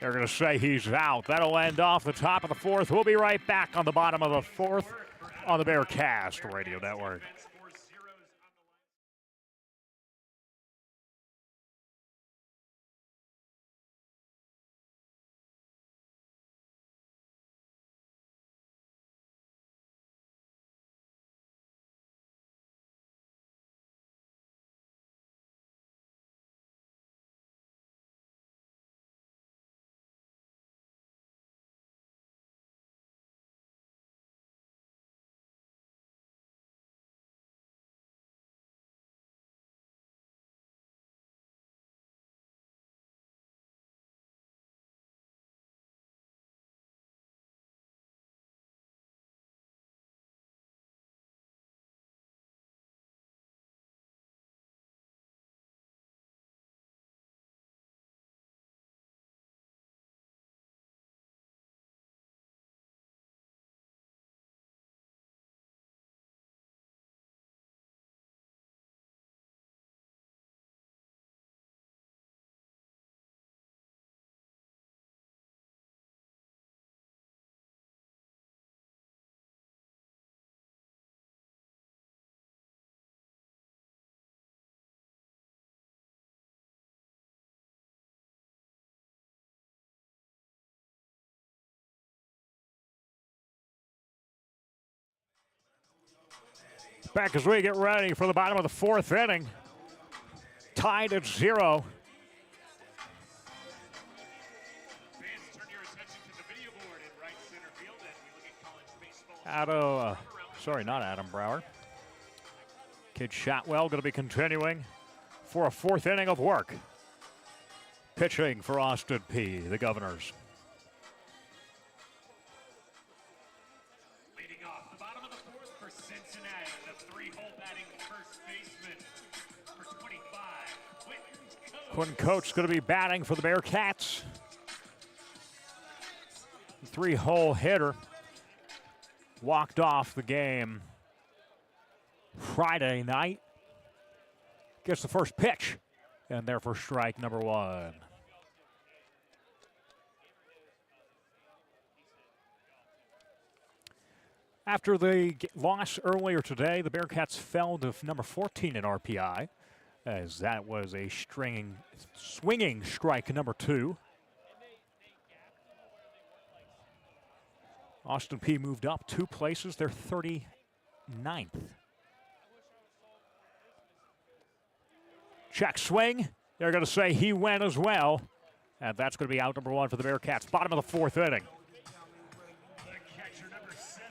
They're going to say he's out. That'll end off the top of the fourth. We'll be right back on the bottom of the fourth on the Bearcast Radio Network. Back as we get ready for the bottom of the fourth inning. Tied at 0. Not Adam Brower. Kid Shotwell going to be continuing for a fourth inning of work. Pitching for Austin Peay, the Governors. Leading off the bottom of the fourth for Cincinnati, the three-hole batting first baseman for 25. Quentin Coates going to be batting for the Bearcats. The three-hole hitter walked off the game Friday night. Gets the first pitch, and there for strike number 1. After the loss earlier today, the Bearcats fell to number 14 in RPI, as that was a swinging strike number 2. Austin Peay moved up 2 places. They're 39th. Check swing. They're going to say he went as well. And that's going to be out number 1 for the Bearcats. Bottom of the fourth inning. The catcher number 7,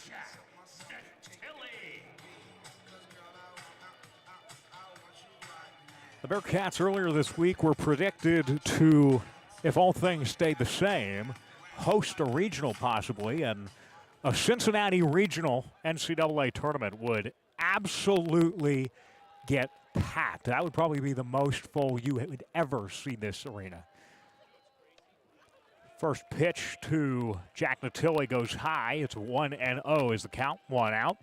Jack Tilly. The Bearcats earlier this week were predicted to, if all things stayed the same, host a regional possibly, and a Cincinnati regional NCAA tournament would absolutely get packed. That would probably be the most full you would ever see this arena. First pitch to Jack Natilli goes high. It's 1-0 is the count, 1 out.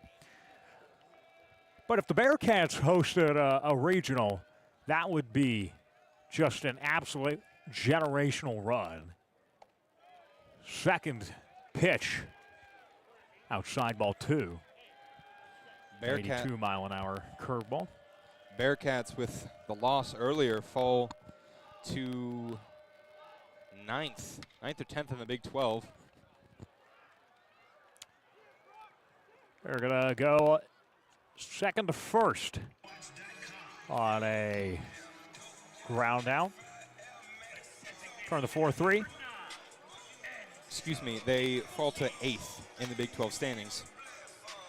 But if the Bearcats hosted a regional, that would be just an absolute generational run. Second pitch, outside ball 2. 82-mile-an-hour curveball. Bearcats, with the loss earlier, fall to 9th or 10th in the Big 12. They're going to go second to first on a ground out. Turn the 4-3. Excuse me, they fall to 8th in the Big 12 standings.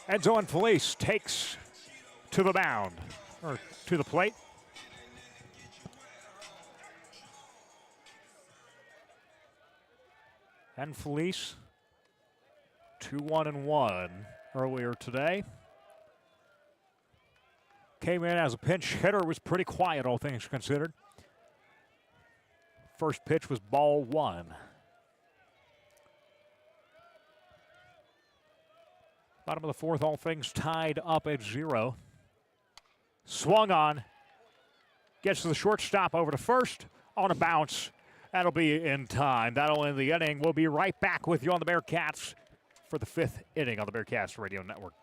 Enzo Felice takes to the mound, or to the plate. And Felice, 2-1-1 earlier today. Came in as a pinch hitter, was pretty quiet, all things considered. First pitch was ball 1. Bottom of the fourth, all things tied up at 0. Swung on. Gets to the shortstop over to first on a bounce. That'll be in time. That'll end the inning. We'll be right back with you on the Bearcats for the 5th inning on the Bearcats Radio Network.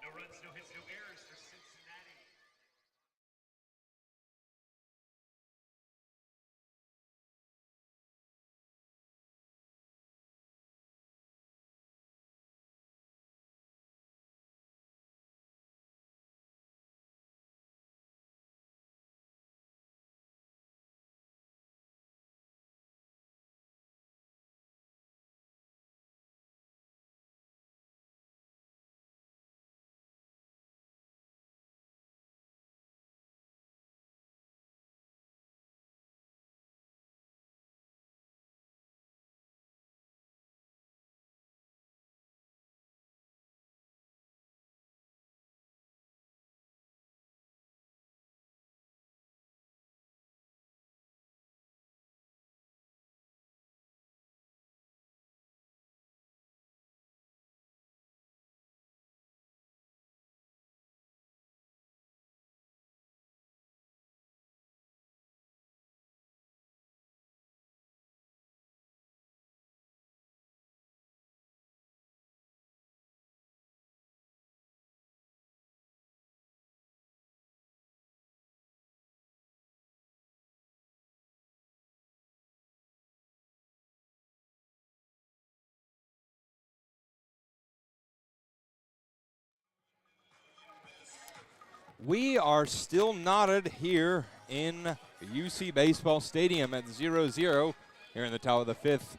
We are still knotted here in UC Baseball Stadium at 0-0 here in the top of the 5th.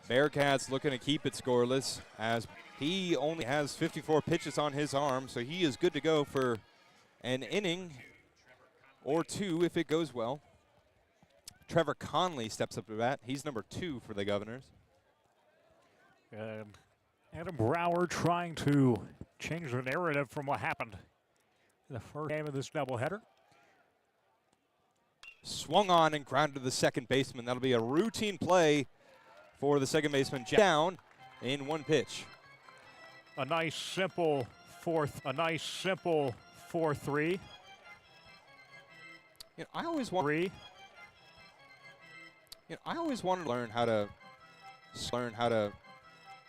Bearcats looking to keep it scoreless as he only has 54 pitches on his arm, so he is good to go for an inning or two if it goes well. Trevor Conley steps up to bat. He's number 2 for the Governors. Adam Brower trying to change the narrative from what happened in the first game of this doubleheader. Swung on and grounded to the second baseman. That'll be a routine play for the second baseman. Down in one pitch. A nice simple 4-3. You know, I always wanted to learn how to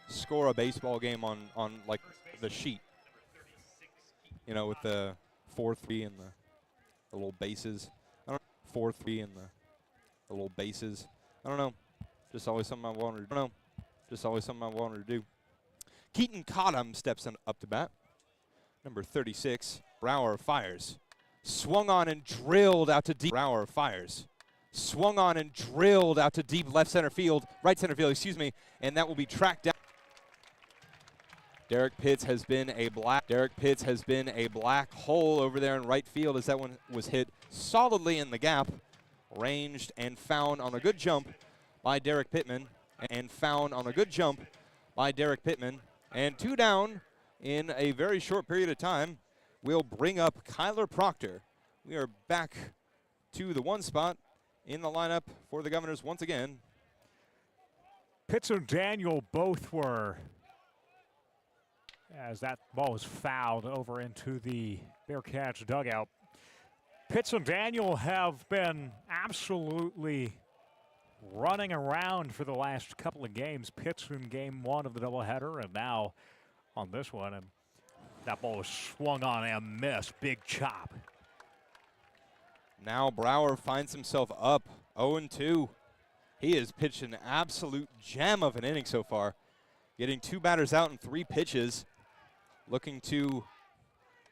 score a baseball game on like the sheet. You know, with the 4-3 and the little bases. I don't know, 4-3 and the little bases. I don't know. Just always something I wanted to do. Keaton Cottom steps up to bat. Number 36. Brower fires. Swung on and drilled out to deep. Brower fires. Swung on and drilled out to deep right center field, and that will be tracked down. Derek Pitts has been a black hole over there in right field as that one was hit solidly in the gap, ranged and found on a good jump by Derek Pittman, and 2 down in a very short period of time. We'll bring up Kyler Proctor. We are back to the 1 spot in the lineup for the Governors once again. Pitts and Daniel both were, as that ball was fouled over into the Bearcats dugout. Pitts and Daniel have been absolutely running around for the last couple of games. Pitts in game 1 of the doubleheader, and now on this one, and that ball was swung on and missed. Big chop. Now Brower finds himself up 0-2. He has pitched an absolute gem of an inning so far, getting 2 batters out in 3 pitches. Looking to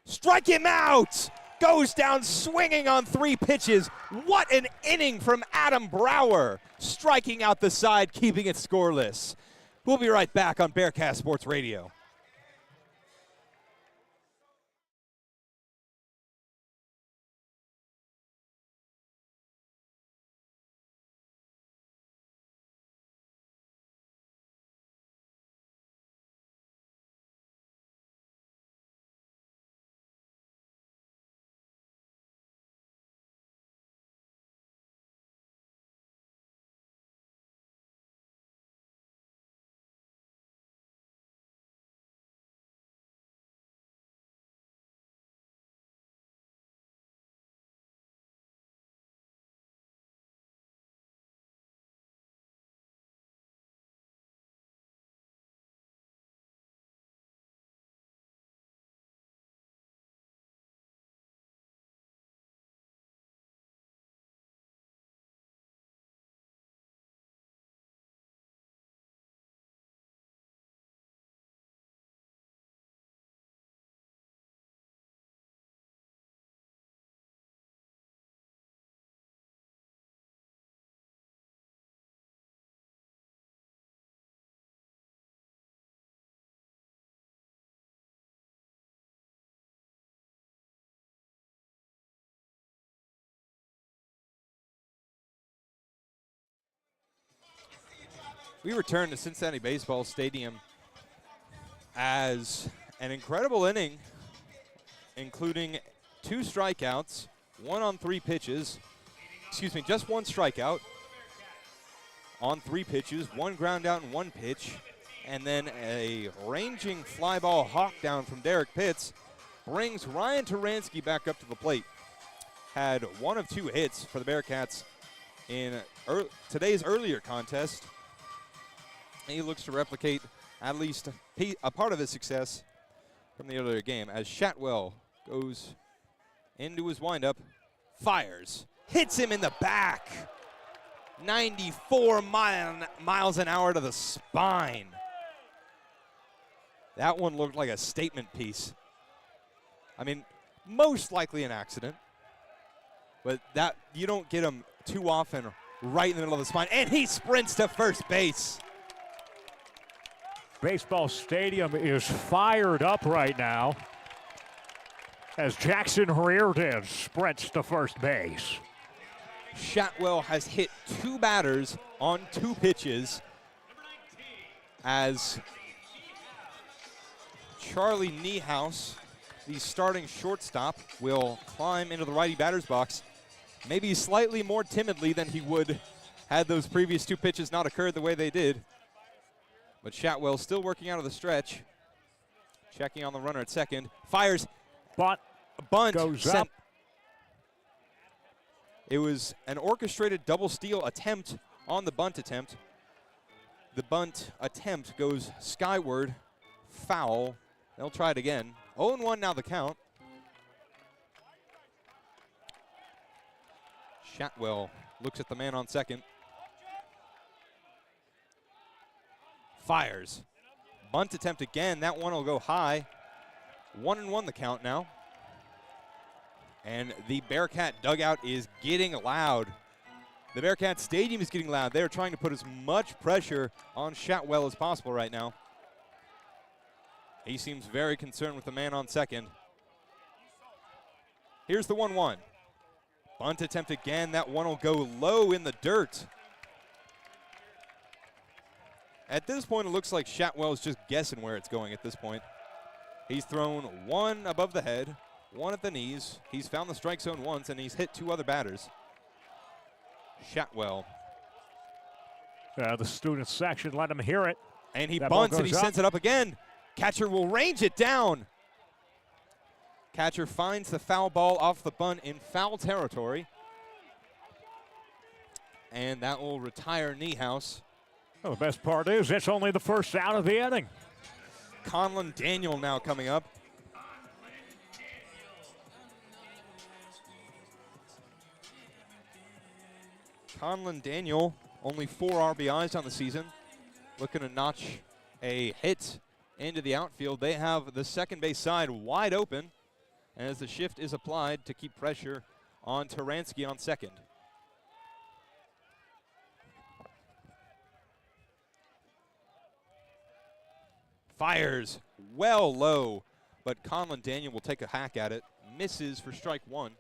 strike him out. Goes down swinging on 3 pitches. What an inning from Adam Brower. Striking out the side, keeping it scoreless. We'll be right back on Bearcat Sports Radio. We return to Cincinnati Baseball Stadium as an incredible inning, including 2 strikeouts, 1 on 3 pitches. Just 1 strikeout on 3 pitches, 1 ground out and 1 pitch, and then a ranging fly ball hawk down from Derek Pitts brings Ryan Taransky back up to the plate. Had 1 of 2 hits for the Bearcats in today's earlier contest. He looks to replicate at least a part of his success from the earlier game as Shatwell goes into his windup, fires, hits him in the back. 94 miles an hour to the spine. That one looked like a statement piece. I mean, most likely an accident. But that you don't get him too often right in the middle of the spine. And he sprints to first base. Baseball Stadium is fired up right now as Jackson Reardon sprints to first base. Shotwell has hit 2 batters on 2 pitches as Charlie Niehaus, the starting shortstop, will climb into the righty batter's box, maybe slightly more timidly than he would had those previous 2 pitches not occurred the way they did. But Shotwell still working out of the stretch. Checking on the runner at second. Fires. Bunt Goes up. It was an orchestrated double steal attempt on the bunt attempt. The bunt attempt goes skyward. Foul. They'll try it again. 0-1 now the count. Shotwell looks at the man on second. Fires. Bunt attempt again. That one will go high. 1-1 the count now. And the Bearcat dugout is getting loud. The Bearcat Stadium is getting loud. They're trying to put as much pressure on Shotwell as possible right now. He seems very concerned with the man on second. Here's the 1-1. Bunt attempt again. That one will go low in the dirt. At this point, it looks like Shotwell is just guessing where it's going at this point. He's thrown 1 above the head, 1 at the knees. He's found the strike zone once, and he's hit 2 other batters. Shotwell. The student section let him hear it. And he That bunts, ball and he goes sends up. it up again. Catcher will range it down. Catcher finds the foul ball off the bunt in foul territory. And that will retire Niehaus. Well, the best part is it's only the first out of the inning. Conlon Daniel now coming up. Conlon Daniel, only 4 RBIs on the season. Looking to notch a hit into the outfield. They have the second base side wide open as the shift is applied to keep pressure on Taransky on second. Fires well low, but Conlon Daniel will take a hack at it. Misses for strike 1.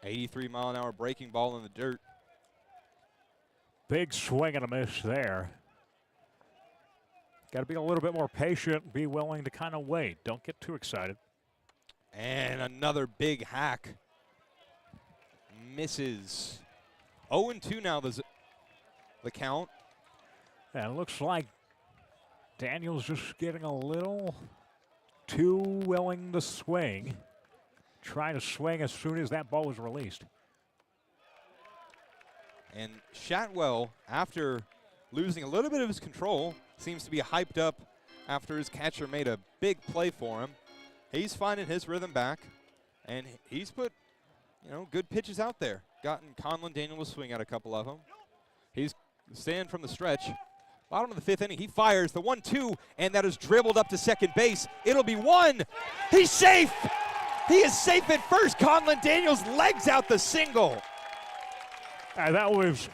83-mile-an-hour breaking ball in the dirt. Big swing and a miss there. Got to be a little bit more patient, be willing to kind of wait. Don't get too excited. And another big hack. Misses. 0-2 now the count. And it looks like Daniel's just getting a little too willing to swing. Trying to swing as soon as that ball was released. And Shotwell, after losing a little bit of his control, seems to be hyped up after his catcher made a big play for him. He's finding his rhythm back, and he's put, good pitches out there. Gotten Conlon Daniel to swing at a couple of them. He's staying from the stretch. Bottom of the 5th inning, he fires the 1-2, and that is dribbled up to second base. It'll be 1. He's safe. He is safe at first. Conlon Daniels legs out the single. That was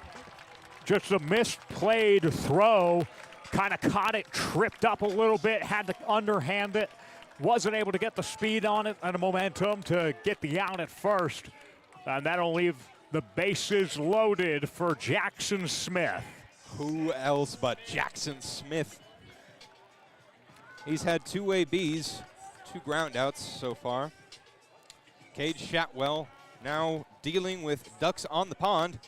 just a misplayed throw. Kind of caught it, tripped up a little bit, had to underhand it. Wasn't able to get the speed on it and the momentum to get the out at first. And that'll leave the bases loaded for Jackson Smith. Who else but Jackson Smith? He's had 2 ABs, 2 groundouts so far. Cade Shotwell now dealing with ducks on the pond.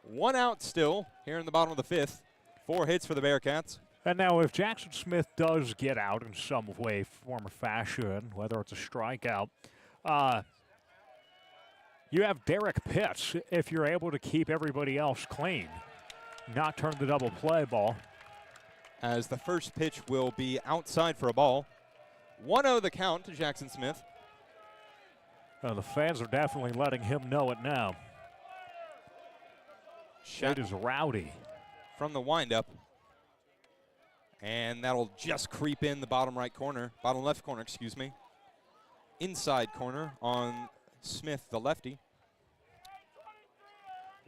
1 out still here in the bottom of the 5th. 4 hits for the Bearcats. And now if Jackson Smith does get out in some way, form, or fashion, whether it's a strikeout, you have Derek Pitts if you're able to keep everybody else clean. Not turn the double play ball. As the first pitch will be outside for a ball. 1-0 the count to Jackson Smith. The fans are definitely letting him know it now. It is rowdy. From the windup. And that'll just creep in the bottom left corner, excuse me. Inside corner on Smith, the lefty.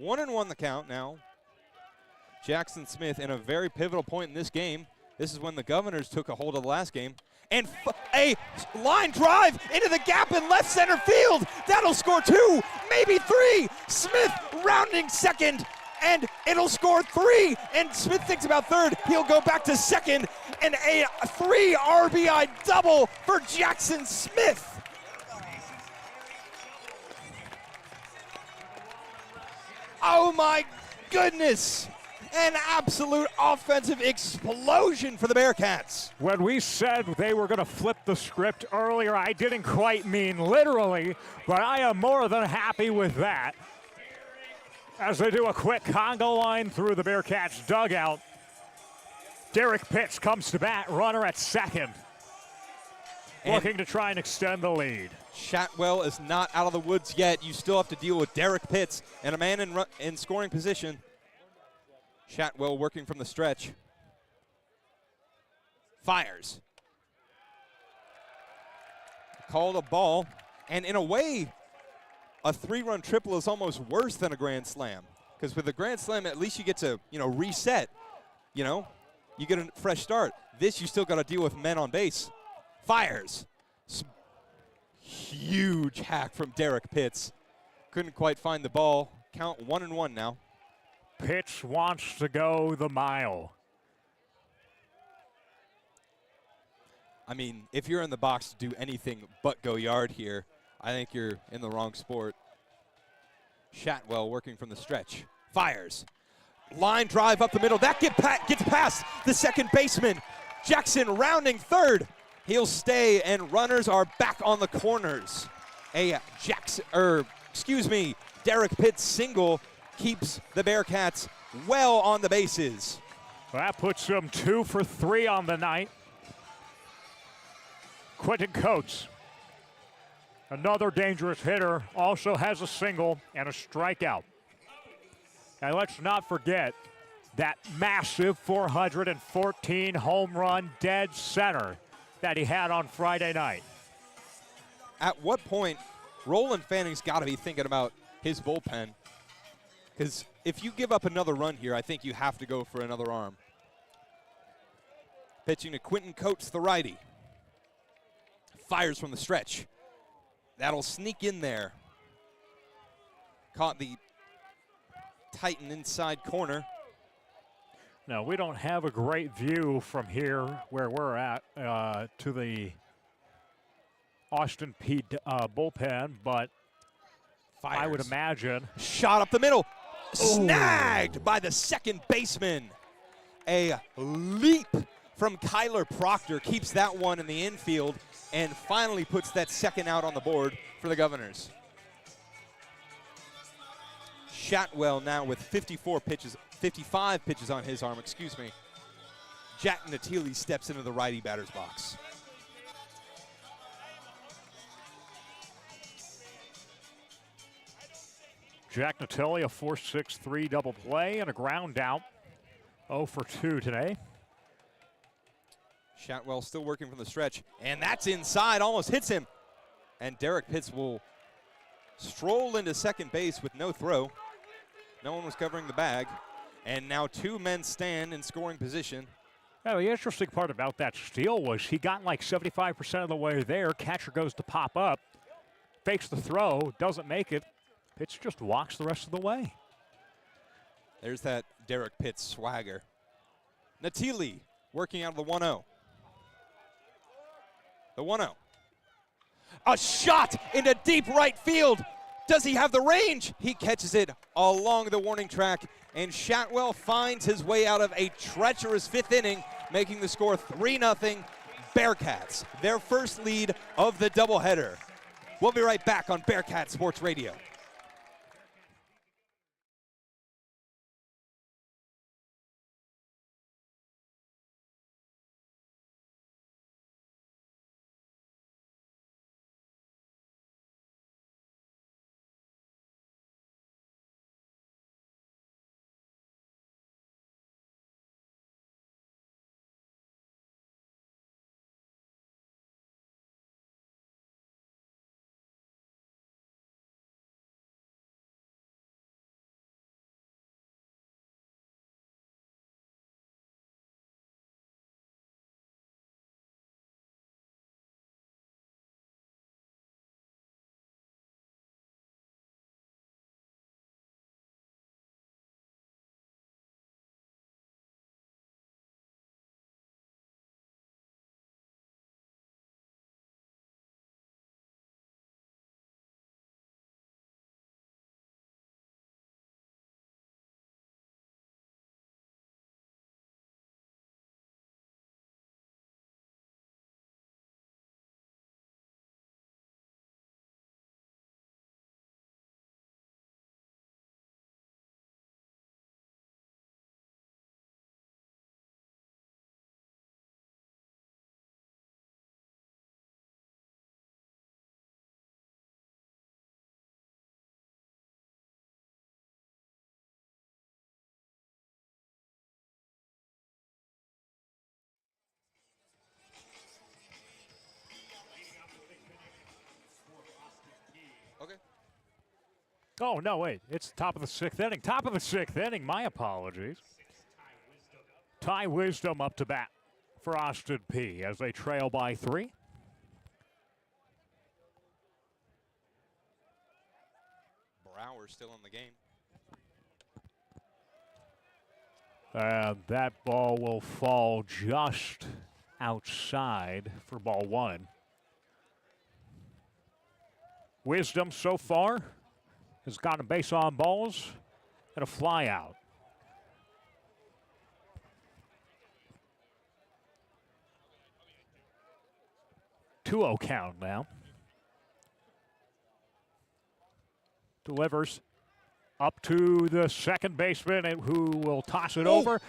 1-1 the count now. Jackson Smith in a very pivotal point in this game. This is when the Governors took a hold of the last game. And a line drive into the gap in left center field. That'll score 2, maybe 3. Smith rounding second, and it'll score 3. And Smith thinks about third. He'll go back to second, and a 3 RBI double for Jackson Smith. Oh my goodness. An absolute offensive explosion for the Bearcats. When we said they were going to flip the script earlier, I didn't quite mean literally, but I am more than happy with that. As they do a quick conga line through the Bearcats dugout, Derek Pitts comes to bat, runner at second, looking to try and extend the lead. Shatwell is not out of the woods yet. You still have to deal with Derek Pitts and a man in scoring position. Shatwell working from the stretch. Fires. Called a ball. And in a way, a 3-run triple is almost worse than a grand slam. Because with a grand slam, at least you get to, reset. You get a fresh start. This, you still got to deal with men on base. Fires. Huge hack from Derek Pitts. Couldn't quite find the ball. Count 1-1 now. Pitts wants to go the mile. I mean, if you're in the box to do anything but go yard here, I think you're in the wrong sport. Shatwell working from the stretch. Fires. Line drive up the middle. That gets past the second baseman. Jackson rounding third. He'll stay, and runners are back on the corners. Derek Pitts single keeps the Bearcats well on the bases. That puts them 2 for 3 on the night. Quentin Coates, another dangerous hitter, also has a single and a strikeout. And let's not forget that massive 414 home run dead center that he had on Friday night. At what point, Roland Fanning's got to be thinking about his bullpen. Because if you give up another run here, I think you have to go for another arm. Pitching to Quentin Coates, the righty. Fires from the stretch. That'll sneak in there. Caught the Titan inside corner. Now, we don't have a great view from here where we're at to the Austin Peay bullpen, but Fires. I would imagine. Shot up the middle. Snagged by the second baseman. A leap from Kyler Proctor keeps that one in the infield and finally puts that second out on the board for the Governors. Shatwell now with 55 pitches on his arm, Jack Natili steps into the righty batter's box. Jack Natili, a 4.63 double play and a ground out. 0 for 2 today. Shatwell still working from the stretch, and that's inside, almost hits him. And Derek Pitts will stroll into second base with no throw. No one was covering the bag. And now 2 men stand in scoring position. Now, the interesting part about that steal was he got like 75% of the way there. Catcher goes to pop up, fakes the throw, doesn't make it. Pitts just walks the rest of the way. There's that Derek Pitts swagger. Natili working out of the 1-0. The 1-0. A shot into deep right field. Does he have the range? He catches it along the warning track, and Shatwell finds his way out of a treacherous 5th inning, making the score 3-0 Bearcats, their first lead of the doubleheader. We'll be right back on Bearcat Sports Radio. Oh, no, wait. It's top of the 6th inning. Top of the 6th inning. My apologies. Ty Wisdom up to bat for Austin Peay as they trail by 3. Brower still in the game. And that ball will fall just outside for ball 1. Wisdom so far has gotten a base on balls and a fly out. 2-0 count now. Delivers up to the second baseman, and who will toss it over.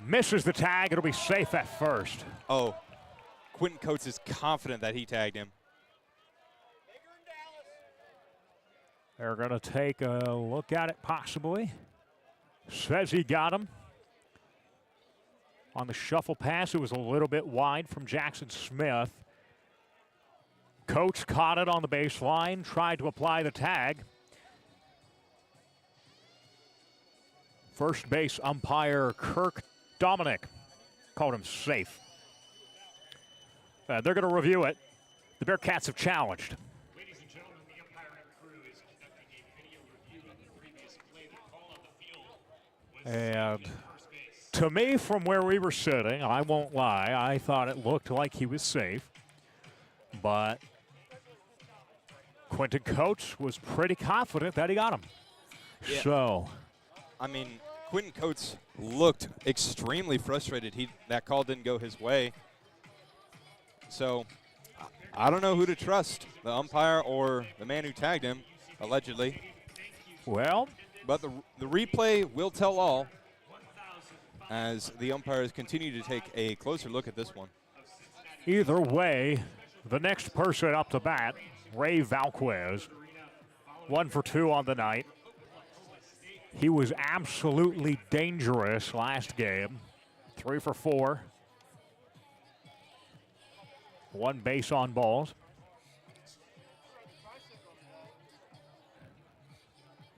Misses the tag. It'll be safe at first. Oh, Quentin Coates is confident that he tagged him. They're going to take a look at it possibly. Says he got him. On the shuffle pass, it was a little bit wide from Jackson Smith. Coates caught it on the baseline, tried to apply the tag. First base umpire Kirk Dominic called him safe. They're going to review it. The Bearcats have challenged. Ladies and gentlemen, the umpiring crew is conducting a video review of the previous play. The call on the field was And first base. to me, from where we were sitting, I won't lie, I thought it looked like he was safe. But Quentin Coates was pretty confident that he got him. Yeah. So, I mean, Quentin Coates looked extremely frustrated. That call didn't go his way. So, I don't know who to trust, the umpire or the man who tagged him, allegedly. well, But the replay will tell all as the umpires continue to take a closer look at this one. either way, the next person up to bat, Ray Valquez, 1 for 2 on the night. He was absolutely dangerous last game. 3 for 4. 1 base on balls.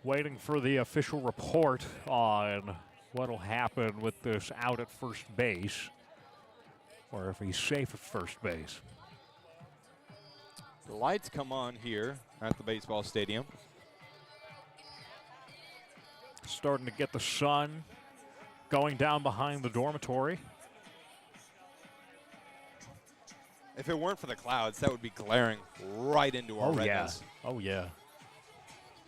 Waiting for the official report on what'll happen with this out at first base, or if he's safe at first base. The lights come on here at the baseball stadium. Starting to get the sun going down behind the dormitory. If it weren't for the clouds, that would be glaring right into our retinas. Oh yeah.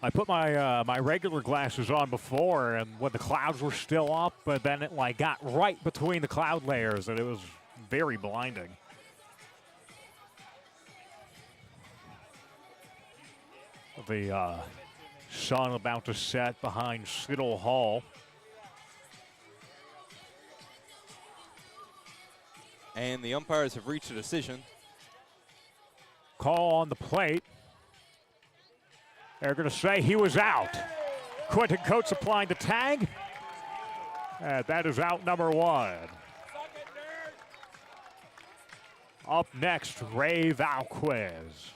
I put my my regular glasses on before, and when the clouds were still up, but then it like got right between the cloud layers, and it was very blinding. The sun about to set behind Skittle Hall. And the umpires have reached a decision. Call on the plate. They're going to say he was out. Quentin Coates applying the tag. And that is out number 1. Up next, Ray Valquez.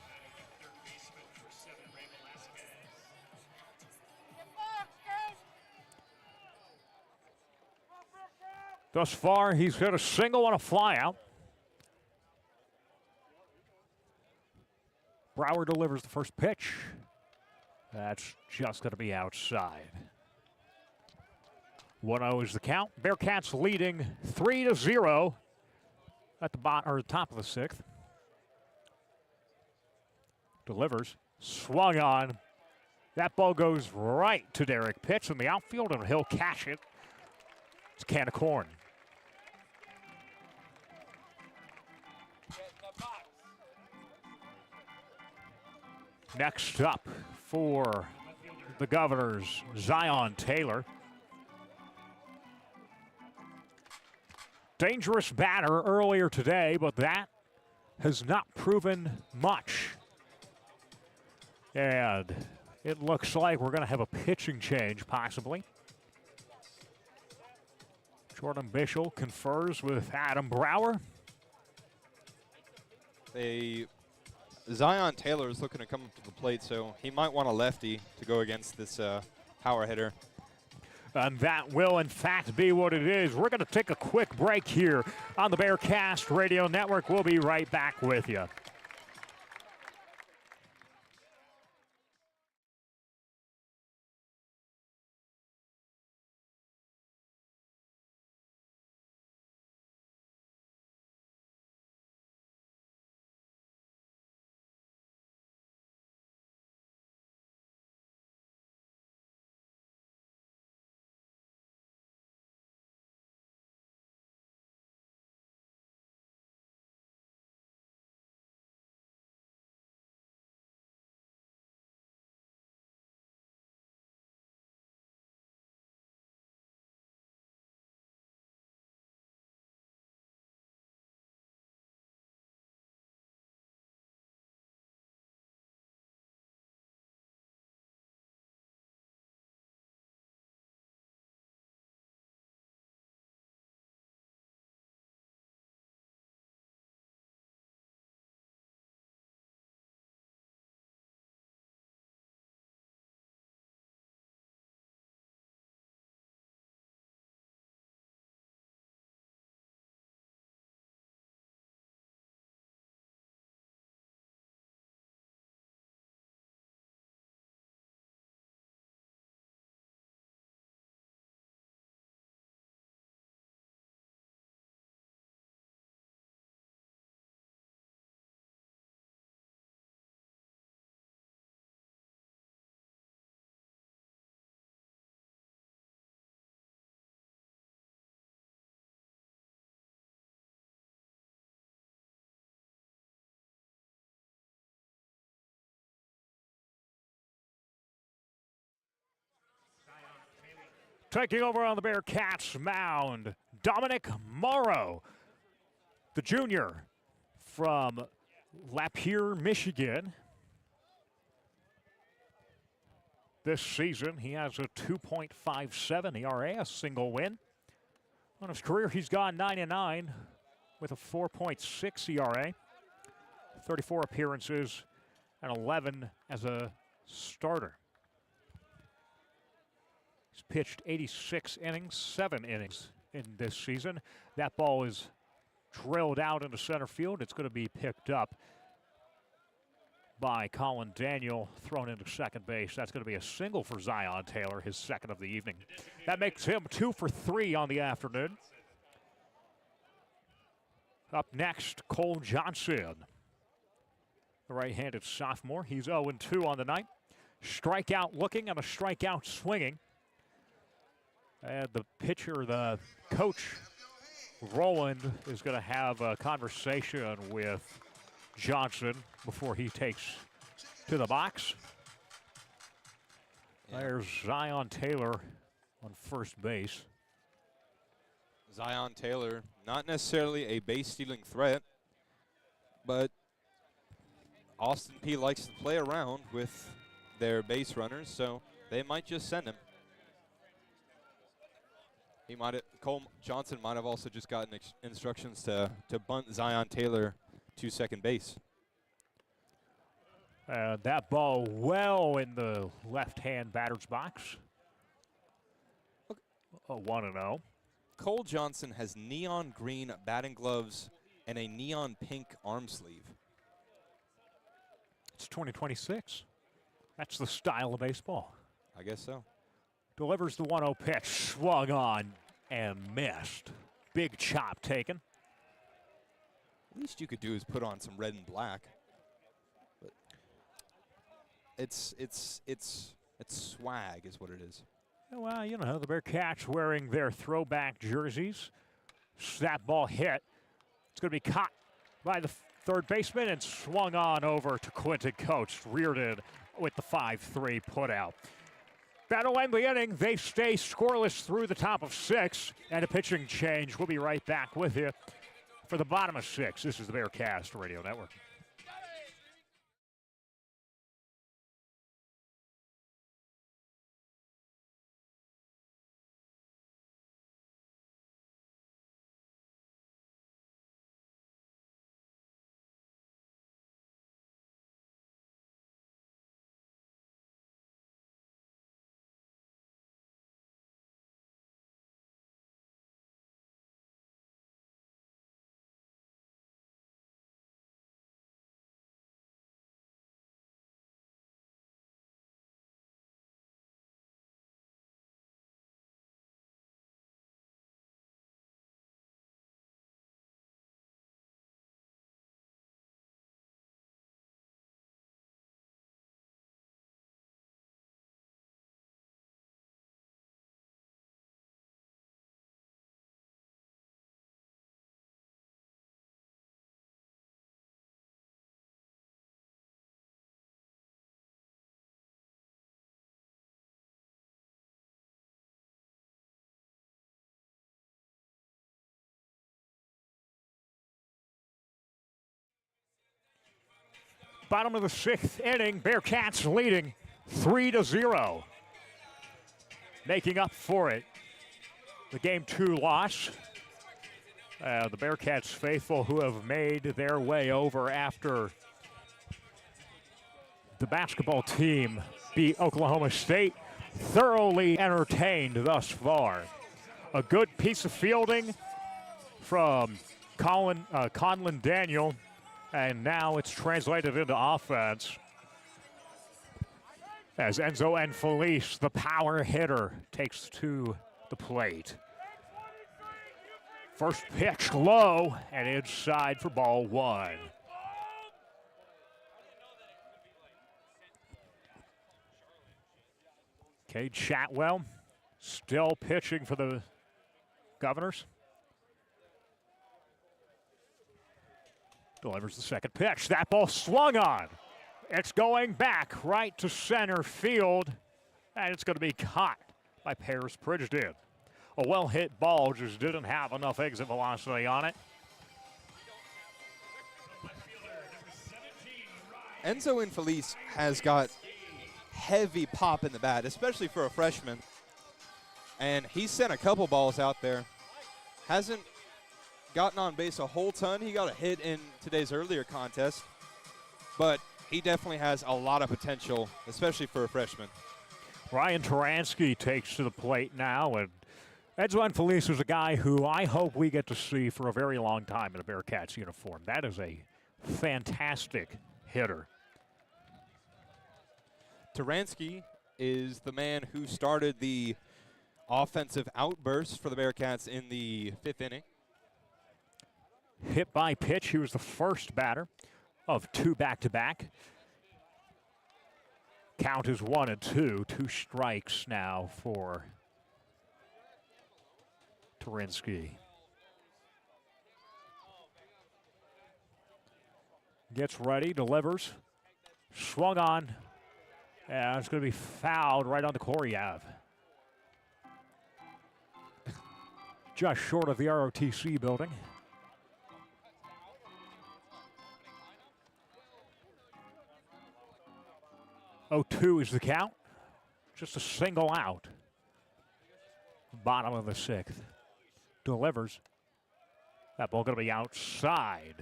Thus far, he's hit a single and a flyout. Brower delivers the first pitch. That's just going to be outside. 1-0 is the count. Bearcats leading 3-0 at the top of the 6th. Delivers, swung on. That ball goes right to Derek Pitts in the outfield, and he'll catch it. It's a can of corn. Next up for the Governors, Zion Taylor. Dangerous batter earlier today, but that has not proven much. And it looks like we're going to have a pitching change, possibly. Jordan Bischel confers with Adam Brower. They Zion Taylor is looking to come up to the plate, so he might want a lefty to go against this power hitter. And that will, in fact, be what it is. We're going to take a quick break here on the Bearcast Radio Network. We'll be right back with you. Taking over on the Bearcats mound, Dominic Morrow, the junior from Lapeer, Michigan. This season, he has a 2.57 ERA, a single win. On his career, he's gone 9-9 with a 4.6 ERA, 34 appearances, and 11 as a starter. He's pitched 86 innings, 7 innings in this season. That ball is drilled out into center field. It's going to be picked up by Colin Daniel, thrown into second base. That's going to be a single for Zion Taylor, his second of the evening. That makes him 2 for 3 on the afternoon. Up next, Cole Johnson, the right-handed sophomore. He's 0-2 on the night. Strikeout looking and a strikeout swinging. And the pitcher, the coach, Roland, is going to have a conversation with Johnson before he takes to the box. Yeah. There's Zion Taylor on first base. Zion Taylor, not necessarily a base-stealing threat, but Austin Peay likes to play around with their base runners, so they might just send him. Cole Johnson might have also just gotten instructions to bunt Zion Taylor to second base. That ball well in the left-hand batter's box. 1-0. Cole Johnson has neon green batting gloves and a neon pink arm sleeve. It's 2026. That's the style of baseball. I guess so. Delivers the 1-0 pitch, swung on and missed. Big chop taken. Least you could do is put on some red and black. But it's swag is what it is. Well, you know, the Bearcats wearing their throwback jerseys. That ball hit. It's going to be caught by the third baseman and swung on over to Quentin Coates. Reardon with the 5-3 putout. That'll end the inning. They stay scoreless through the top of 6, and a pitching change. We'll be right back with you for the bottom of 6. This is the Bearcast Radio Network. Bottom of the 6th inning, Bearcats leading 3-0. Making up for it. The Game 2 loss. The Bearcats faithful who have made their way over after the basketball team beat Oklahoma State. Thoroughly entertained thus far. A good piece of fielding from Conlon Daniel, and now it's translated into offense as Enzo and Felice, the power hitter, takes to the plate. First pitch low and inside for ball 1. Cade Chatwell still pitching for the Governors. Delivers the second pitch. That ball swung on. It's going back right to center field, and it's going to be caught by Paris Pridgeton. A well-hit ball just didn't have enough exit velocity on it. Enzo Infelice has got heavy pop in the bat, especially for a freshman. And he sent a couple balls out there. Hasn't gotten on base a whole ton. He got a hit in today's earlier contest. But he definitely has a lot of potential, especially for a freshman. Ryan Taransky takes to the plate now, and Enzo Infelice is a guy who I hope we get to see for a very long time in a Bearcats uniform. That is a fantastic hitter. Taransky is the man who started the offensive outburst for the Bearcats in the 5th inning. Hit by pitch, he was the first batter of 2 back-to-back. Count is 1-2, 2 strikes now for Taransky. Gets ready, delivers, swung on, and it's going to be fouled right on the Corey Ave. Just short of the ROTC building. 0-2 is the count. Just a single out. Bottom of the 6th. Delivers. That ball going to be outside.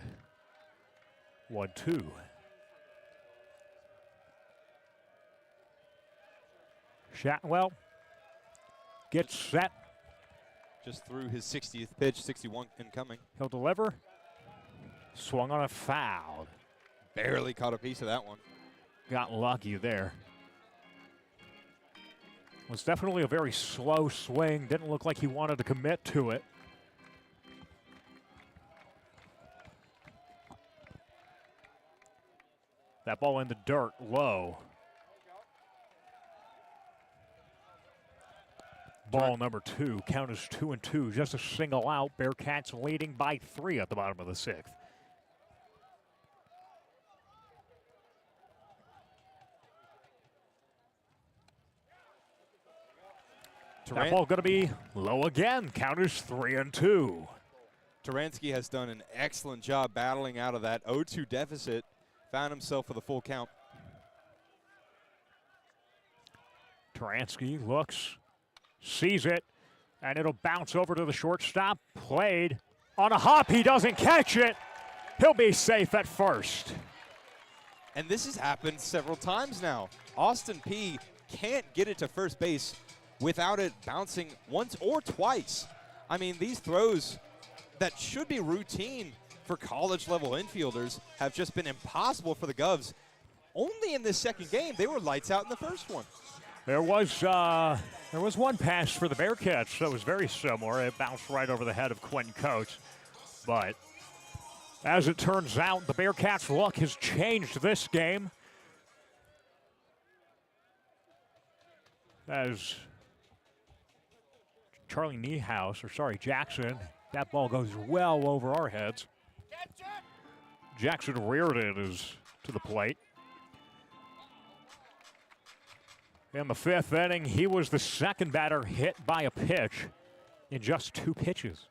1-2. Shatwell gets set. Just threw his 60th pitch, 61 incoming. He'll deliver. Swung on a foul. Barely caught a piece of that one. Got lucky there. Was definitely a very slow swing. Didn't look like he wanted to commit to it. That ball in the dirt, low. Ball number 2, count is 2-2, just a single out. Bearcats leading by 3 at the bottom of the 6th. That ball going to be low again. Count is 3-2. Taransky has done an excellent job battling out of that 0-2 deficit. Found himself with a full count. Taransky looks, sees it, and it'll bounce over to the shortstop. Played on a hop. He doesn't catch it. He'll be safe at first. And this has happened several times now. Austin Peay can't get it to first base without it bouncing once or twice. I mean, these throws that should be routine for college-level infielders have just been impossible for the Govs. Only in this second game, they were lights out in the first one. There was one pass for the Bearcats that was very similar. It bounced right over the head of Quinn Coates. But as it turns out, the Bearcats' luck has changed this game. As Jackson, that ball goes well over our heads. Jackson Reardon is to the plate. In the 5th inning, he was the second batter hit by a pitch in just 2 pitches.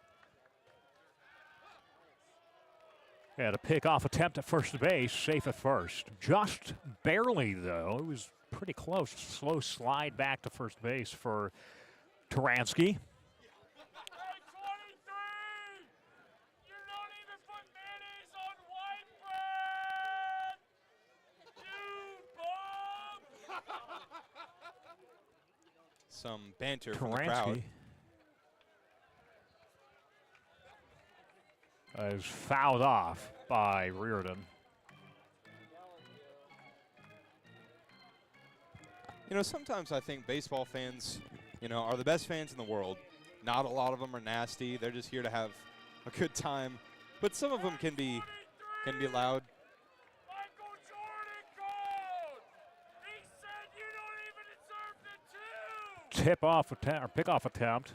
And a pickoff attempt at first base, safe at first. Just barely, though. It was pretty close. Slow slide back to first base for Taransky. Some banter from the crowd. Is fouled off by Reardon. You know, sometimes I think baseball fans, you know, are the best fans in the world. Not a lot of them are nasty. They're just here to have a good time. But some of them can be loud. Tip-off attempt, or pick-off attempt.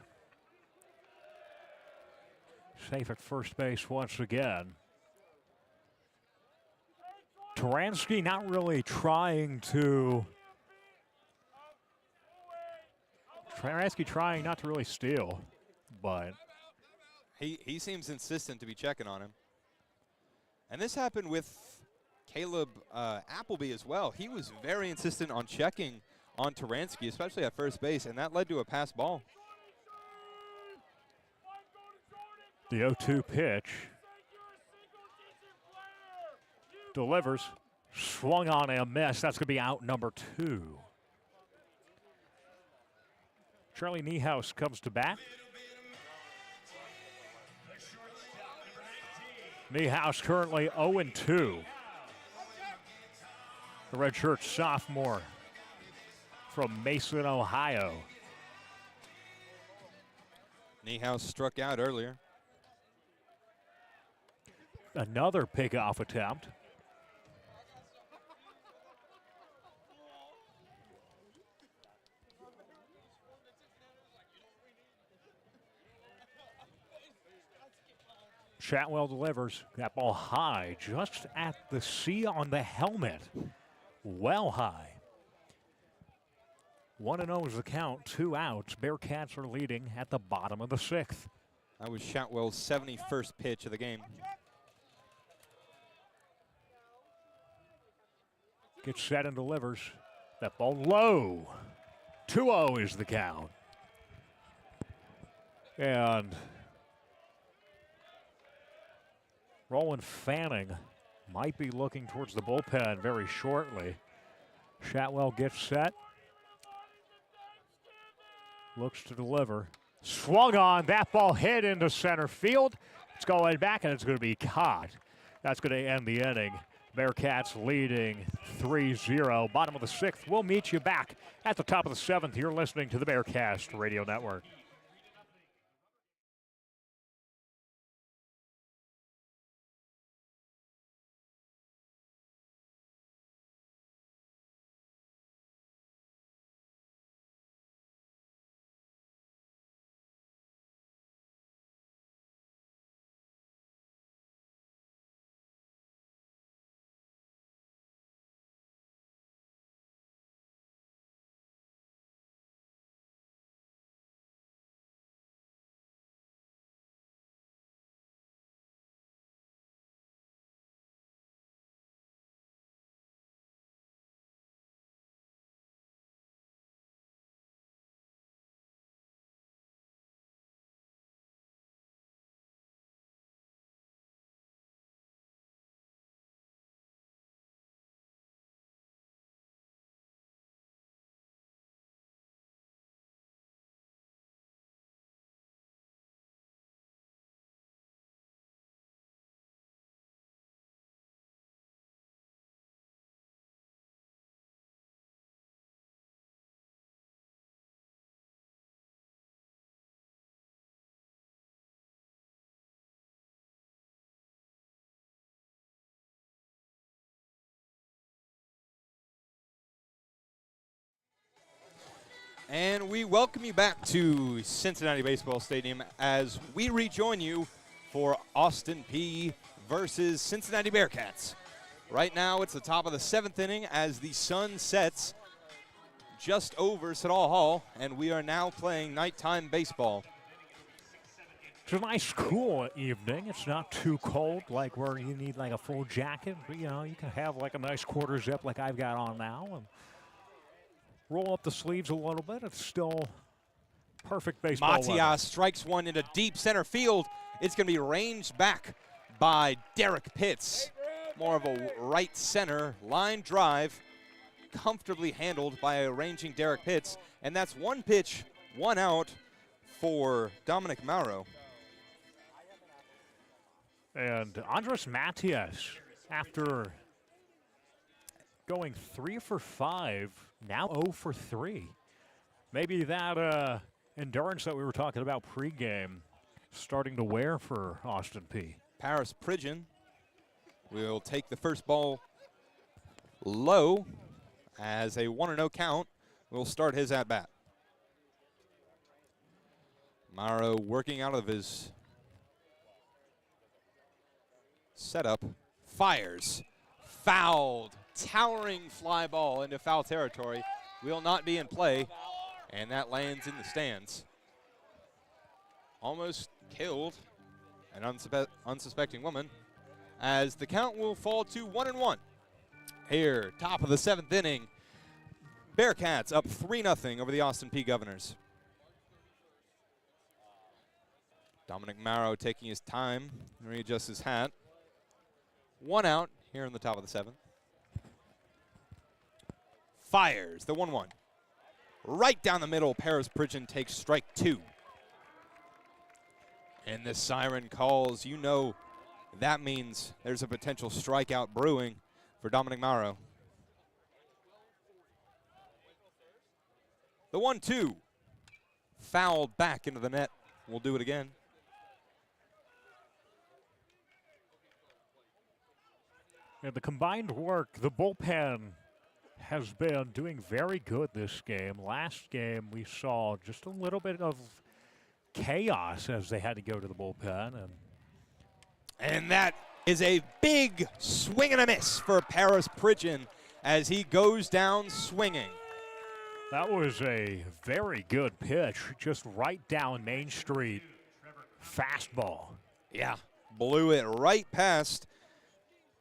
Safe at first base once again. Taransky not really trying to... Taransky trying not to really steal, but... He seems insistent to be checking on him. And this happened with Caleb Appleby as well. He was very insistent on checking on Taransky, especially at first base, and that led to a pass ball. The 0-2 pitch. Delivers. Swung on and a miss. That's going to be out number 2. Charlie Niehaus comes to bat. Niehaus currently 0-2. The redshirt sophomore from Mason, Ohio. Niehaus struck out earlier. Another pickoff attempt. Chatwell delivers. That ball high, just at the C on the helmet. Well high. 1-0 is the count, 2 outs. Bearcats are leading at the bottom of the 6th. That was Chatwell's 71st pitch of the game. Gets set and delivers. That ball low. 2-0 is the count. And Roland Fanning might be looking towards the bullpen very shortly. Chatwell gets set. Looks to deliver. Swung on. That ball hit into center field. It's going back, and it's going to be caught. That's going to end the inning. Bearcats leading 3-0. Bottom of the 6th. We'll meet you back at the top of the 7th. You're listening to the Bearcast Radio Network. And we welcome you back to Cincinnati Baseball Stadium as we rejoin you for Austin Peay versus Cincinnati Bearcats. Right now, it's the top of the 7th inning as the sun sets just over Siddall Hall, and we are now playing nighttime baseball. It's a nice, cool evening. It's not too cold, like where you need like a full jacket. But, you know, you can have like a nice quarter zip like I've got on now and roll up the sleeves a little bit. It's still perfect baseball weather. Matias strikes one into deep center field. It's going to be ranged back by Derek Pitts. More of a right center line drive, comfortably handled by a ranging Derek Pitts. And that's one pitch, one out for Dominic Mauro. And Andres Matias, after going 3 for 5, now 0 for 3. Maybe that endurance that we were talking about pregame starting to wear for Austin Peay. Paris Pridgeon will take the first ball low as a 1-0 count. Will start his at-bat. Mauro working out of his setup, fires, fouled, towering fly ball into foul territory. Will not be in play, and that lands in the stands. Almost killed an unsuspecting woman, as the count will fall to 1-1. Here, top of the 7th inning, Bearcats up 3-0 over the Austin Peay Governors. Dominic Mauro taking his time, readjusts his hat. 1 out here in the top of the 7th. Fires the 1-1. Right down the middle, Paris Pridgeon takes strike 2. And this siren calls, you know that means there's a potential strikeout brewing for Dominic Mauro. The 1-2. Fouled back into the net. We'll do it again. And the combined work, the bullpen has been doing very good this game. Last game, we saw just a little bit of chaos as they had to go to the bullpen. And that is a big swing and a miss for Paris Pridgeon as he goes down swinging. That was a very good pitch, just right down Main Street. Fastball. Yeah, blew it right past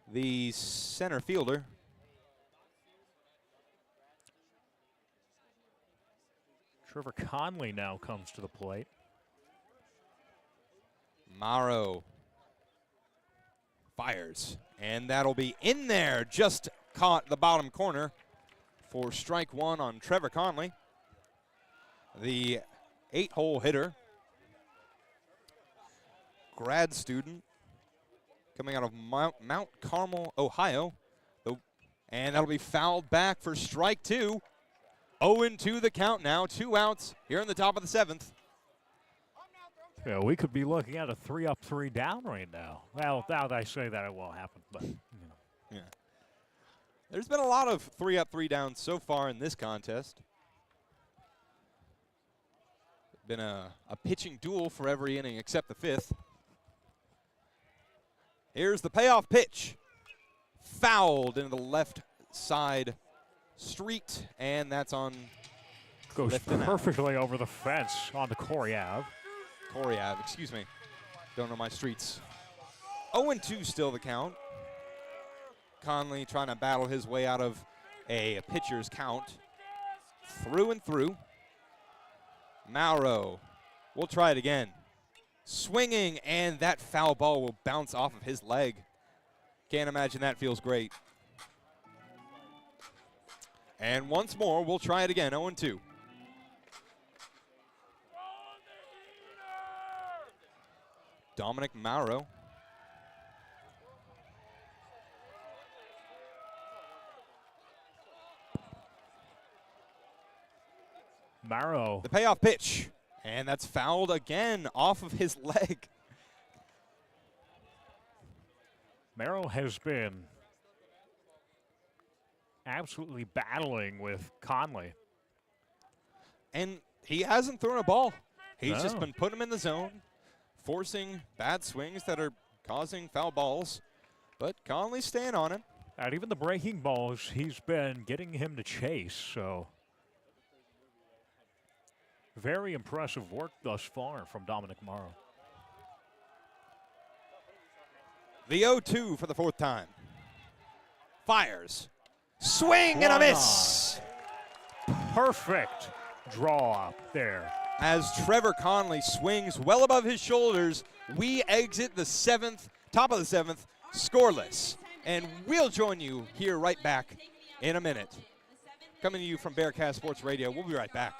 the center fielder. Trevor Conley now comes to the plate. Mauro fires, and that'll be in there. Just caught the bottom corner for strike 1 on Trevor Conley, the 8-hole hitter, grad student coming out of Mount Carmel, Ohio. And that'll be fouled back for strike 2. 0-2 the count now, 2 outs here in the top of the 7th. Yeah, we could be looking at a 3-up, 3-down right now. Well, now that I say that, it won't happen, but, you know. Yeah. There's been a lot of 3-up, 3-down so far in this contest. Been a pitching duel for every inning except the 5th. Here's the payoff pitch. Fouled into the left side street, and that's on. Goes perfectly over the fence on the Corey Ave. Corey Ave, excuse me. Don't know my streets. 0-2 still the count. Conley trying to battle his way out of a pitcher's count. Through and through. Mauro will try it again. Swinging, and that foul ball will bounce off of his leg. Can't imagine that feels great. And once more, we'll try it again, 0-2. Dominic Mauro. Mauro. The payoff pitch. And that's fouled again off of his leg. Mauro has been absolutely battling with Conley. And he hasn't thrown a ball. He's just No. been putting him in the zone, forcing bad swings that are causing foul balls. But Conley's staying on him. And even the breaking balls, he's been getting him to chase, so very impressive work thus far from Dominic Mauro. The 0-2 for the 4th time. Fires. Swing and a miss. Perfect draw up there. As Trevor Conley swings well above his shoulders, we exit the 7th, top of the 7th, scoreless. And we'll join you here right back in a minute. Coming to you from Bearcat Sports Radio. We'll be right back.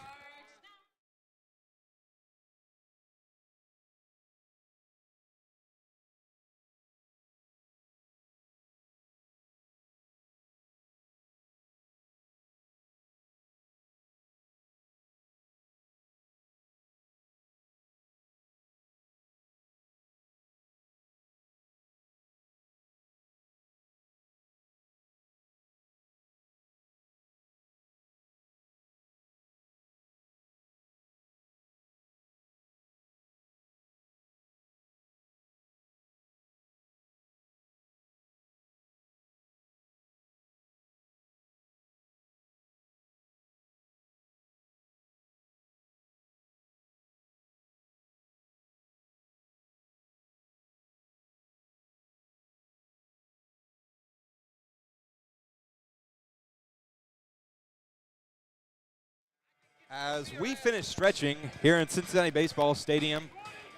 As we finish stretching here in Cincinnati Baseball Stadium,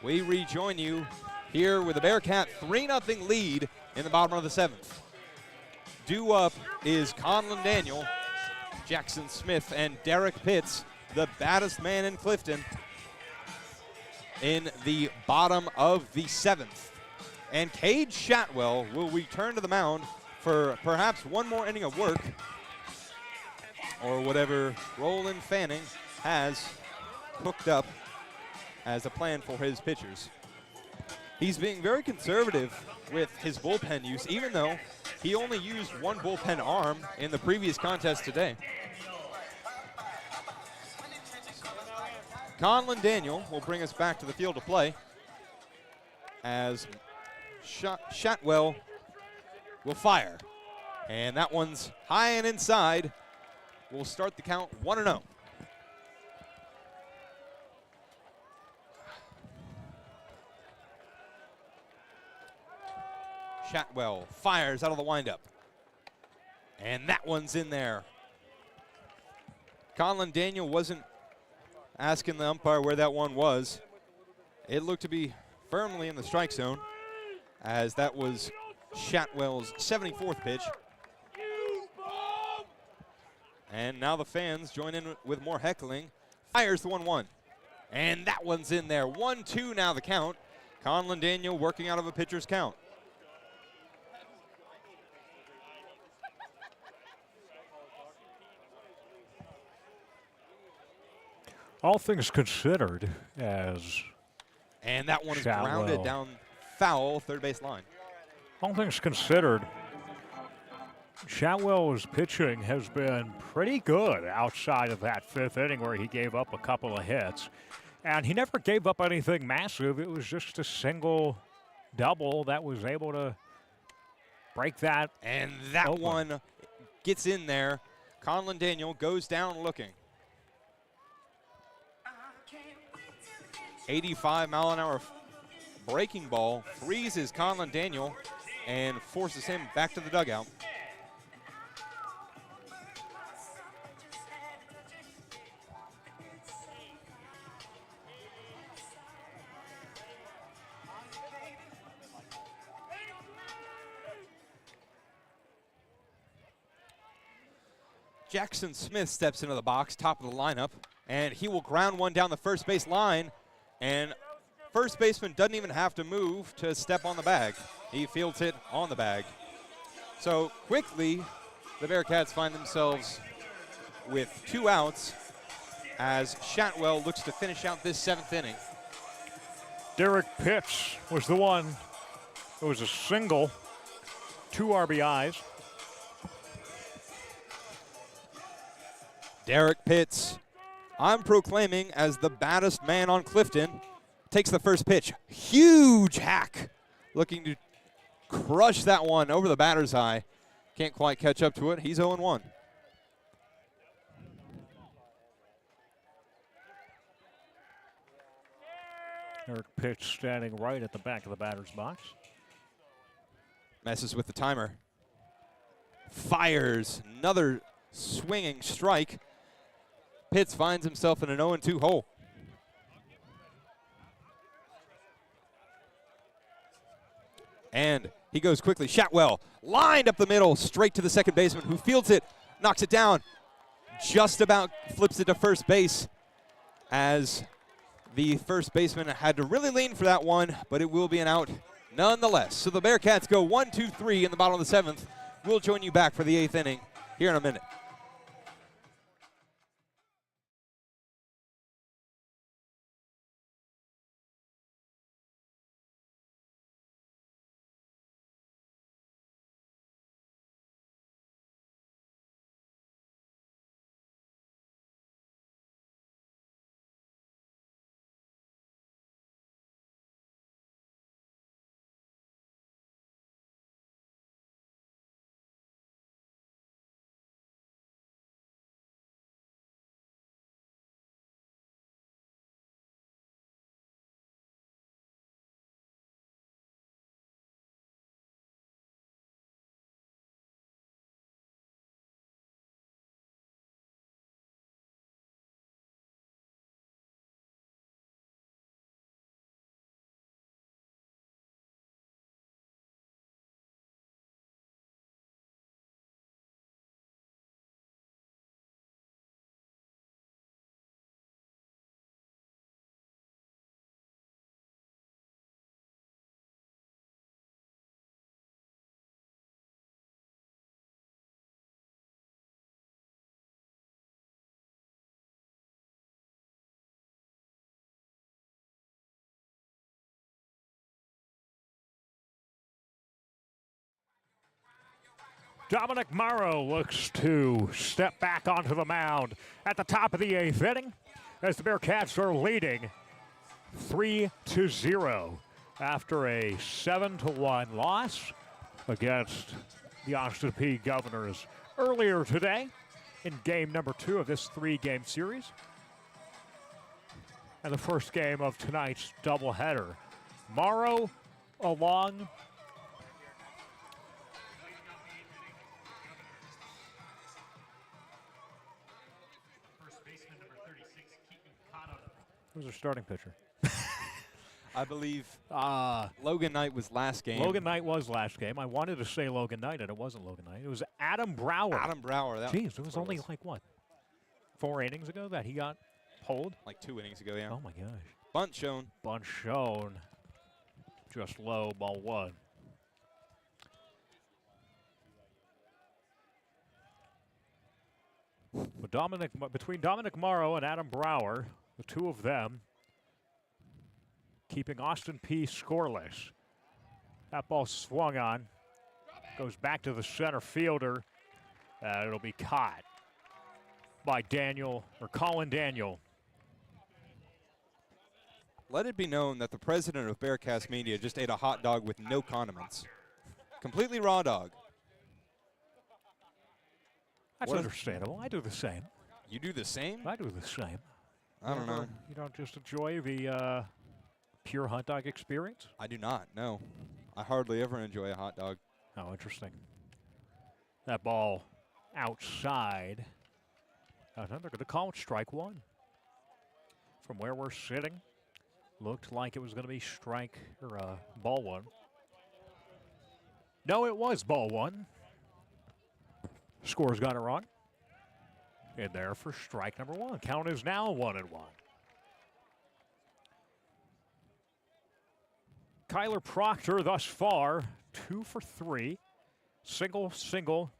we rejoin you here with the Bearcat 3-0 lead in the bottom of the 7th. Due up is Conlon Daniel, Jackson Smith, and Derek Pitts, the baddest man in Clifton, in the bottom of the 7th. And Cade Shatwell will return to the mound for perhaps one more inning of work, or whatever Roland Fanning has hooked up as a plan for his pitchers. He's being very conservative with his bullpen use, even though he only used one bullpen arm in the previous contest today. Conlon Daniel will bring us back to the field to play as Shatwell will fire. And that one's high and inside. We'll start the count 1-0. Shatwell fires out of the windup. And that one's in there. Conlon Daniel wasn't asking the umpire where that one was. It looked to be firmly in the strike zone, as that was Shatwell's 74th pitch. And now the fans join in with more heckling. Fires the 1-1. And that one's in there. 1-2 now the count. Conlon Daniel working out of a pitcher's count. All things considered, and that one is grounded down foul, third base line. All things considered, Shatwell's pitching has been pretty good outside of that 5th inning where he gave up a couple of hits. And he never gave up anything massive. It was just a single double that was able to break that. And that one gets in there. Conlon Daniel goes down looking. 85-mile-an-hour breaking ball freezes Conlon Daniel and forces him back to the dugout. Jackson Smith steps into the box, top of the lineup, and he will ground one down the first base line. And first baseman doesn't even have to move to step on the bag. He fields it on the bag. So quickly, the Bearcats find themselves with 2 outs as Shatwell looks to finish out this 7th inning. Derek Pitts was the one. It was a single, 2 RBIs. Derek Pitts, I'm proclaiming as the baddest man on Clifton, takes the first pitch. Huge hack, looking to crush that one over the batter's eye. Can't quite catch up to it. He's 0-1. Derek Pitts standing right at the back of the batter's box. Messes with the timer. Fires another swinging strike. Pitts finds himself in an 0-2 hole. And he goes quickly. Shotwell lined up the middle, straight to the second baseman, who fields it, knocks it down, just about flips it to first base, as the first baseman had to really lean for that one, but it will be an out nonetheless. So the Bearcats go 1-2-3 in the bottom of the 7th. We'll join you back for the 8th inning here in a minute. Dominic Morrow looks to step back onto the mound at the top of the 8th inning as the Bearcats are leading 3-0 after a 7-1 loss against the Austin Peay Governors earlier today in game number 2 of this 3-game series, and the first game of tonight's doubleheader. Morrow along who's our starting pitcher? I believe Logan Knight was last game. Logan Knight was last game. I wanted to say Logan Knight, and it wasn't Logan Knight. It was Adam Brower. Adam Brower. Jeez, it was only like, what, 4 innings ago that he got pulled? Like 2 innings ago, yeah. Oh, my gosh. Bunt shown. Bunt shown. Just low, ball 1. But between Dominic Morrow and Adam Brower, the two of them keeping Austin Peay scoreless. That ball swung on, goes back to the center fielder, and it'll be caught by Colin Daniel. Let it be known that the president of Bearcats Media just ate a hot dog with no condiments. Completely raw dog. That's understandable. I do the same. You do the same? I do the same. I don't know. You don't just enjoy the pure hot dog experience? I do not, no. I hardly ever enjoy a hot dog. Oh, interesting. That ball outside. They're going to call it strike 1. From where we're sitting, looked like it was going to be ball 1. No, it was ball 1. Score's got it wrong. In there for strike number 1. Count is now 1-1. Kyler Proctor thus far 2 for 3. Single, steal,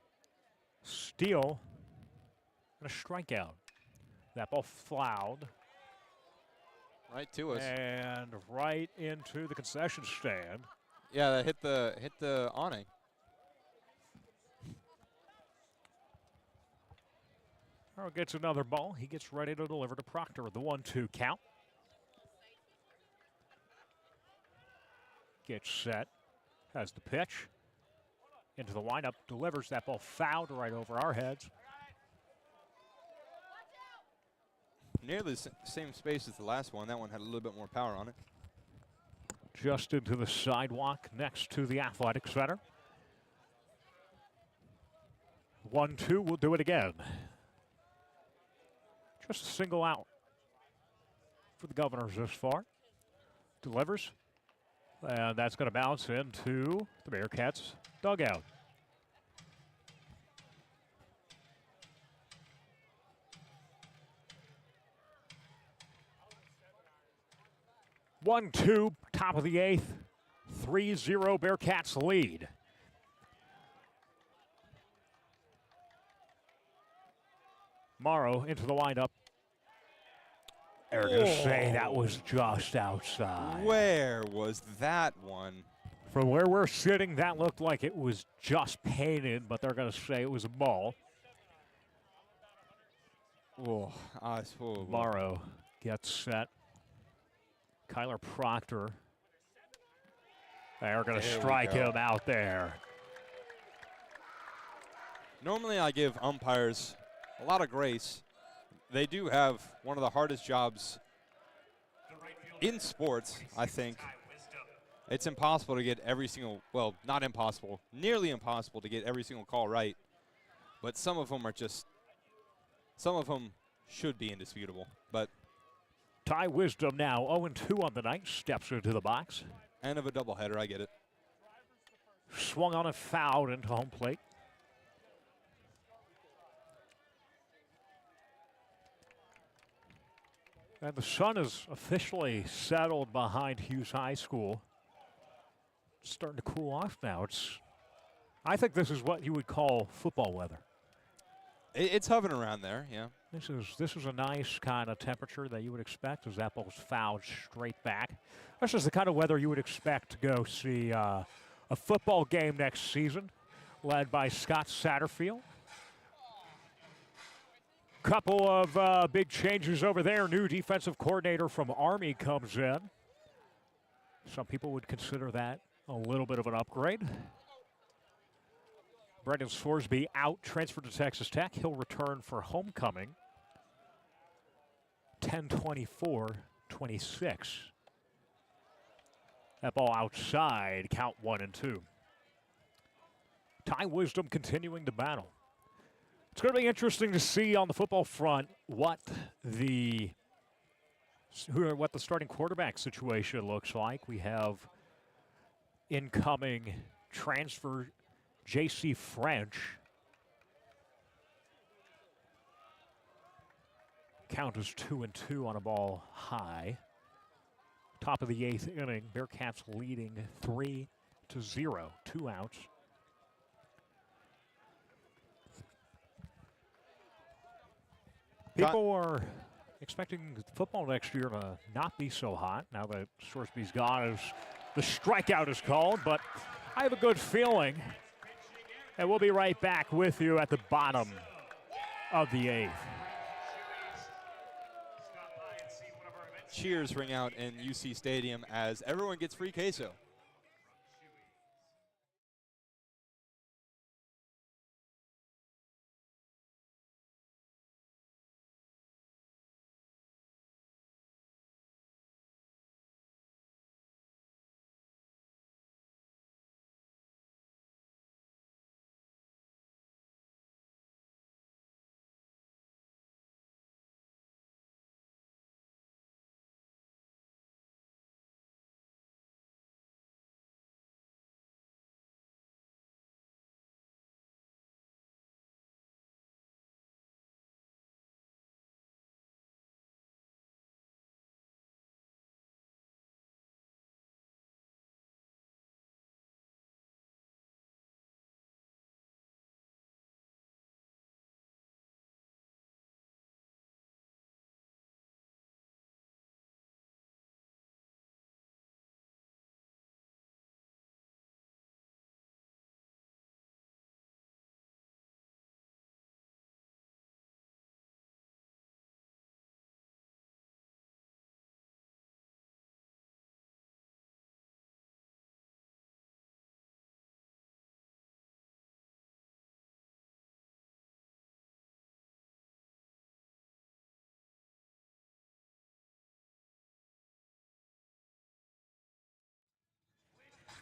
and a strikeout. That ball fouled. Right to us. And right into the concession stand. Yeah, that hit the awning. Harrell gets another ball. He gets ready to deliver to Proctor with the 1-2 count. Gets set. Has the pitch. Into the windup. Delivers that ball fouled right over our heads. Nearly the same space as the last one. That one had a little bit more power on it. Just into the sidewalk next to the Athletic Center. 1-2, we'll do it again. Just a single out for the Governors this far. Delivers. And that's going to bounce into the Bearcats' dugout. One, two, top of the 8th. 3-0 Bearcats lead. Morrow into the windup. They're going to say that was just outside. Where was that one? From where we're sitting, that looked like it was just painted, but they're going to say it was a ball. Oh, Morrow gets set. Kyler Proctor. They're going to strike him out there. Normally I give umpires a lot of grace. They do have one of the hardest jobs in sports, I think. It's impossible to get every single, well, not impossible, nearly impossible to get every single call right. But some of them are just, some of them should be indisputable. But Ty Wisdom now 0-2 on the night, steps into the box. End of a doubleheader, I get it. Swung on and fouled into home plate. And the sun is officially settled behind Hughes High School. It's starting to cool off now. I think this is what you would call football weather. It's hovering around there, yeah. This is a nice kind of temperature that you would expect as that ball's fouled straight back. This is the kind of weather you would expect to go see a football game next season, led by Scott Satterfield. Couple of big changes over there. New defensive coordinator from Army comes in. Some people would consider that a little bit of an upgrade. Brendan Sorsby out, transferred to Texas Tech. He'll return for homecoming. 10-24-26. That ball outside, count 1-2. Ty Wisdom continuing to battle. It's going to be interesting to see on the football front what the starting quarterback situation looks like. We have incoming transfer J.C. French. Count is 2-2 on a ball high. Top of the 8th inning, Bearcats leading 3-0, 2 outs. People are expecting football next year to not be so hot now that Sorsby's gone as the strikeout is called, but I have a good feeling. And we'll be right back with you at the bottom of the 8th. Cheers ring out in UC Stadium as everyone gets free queso.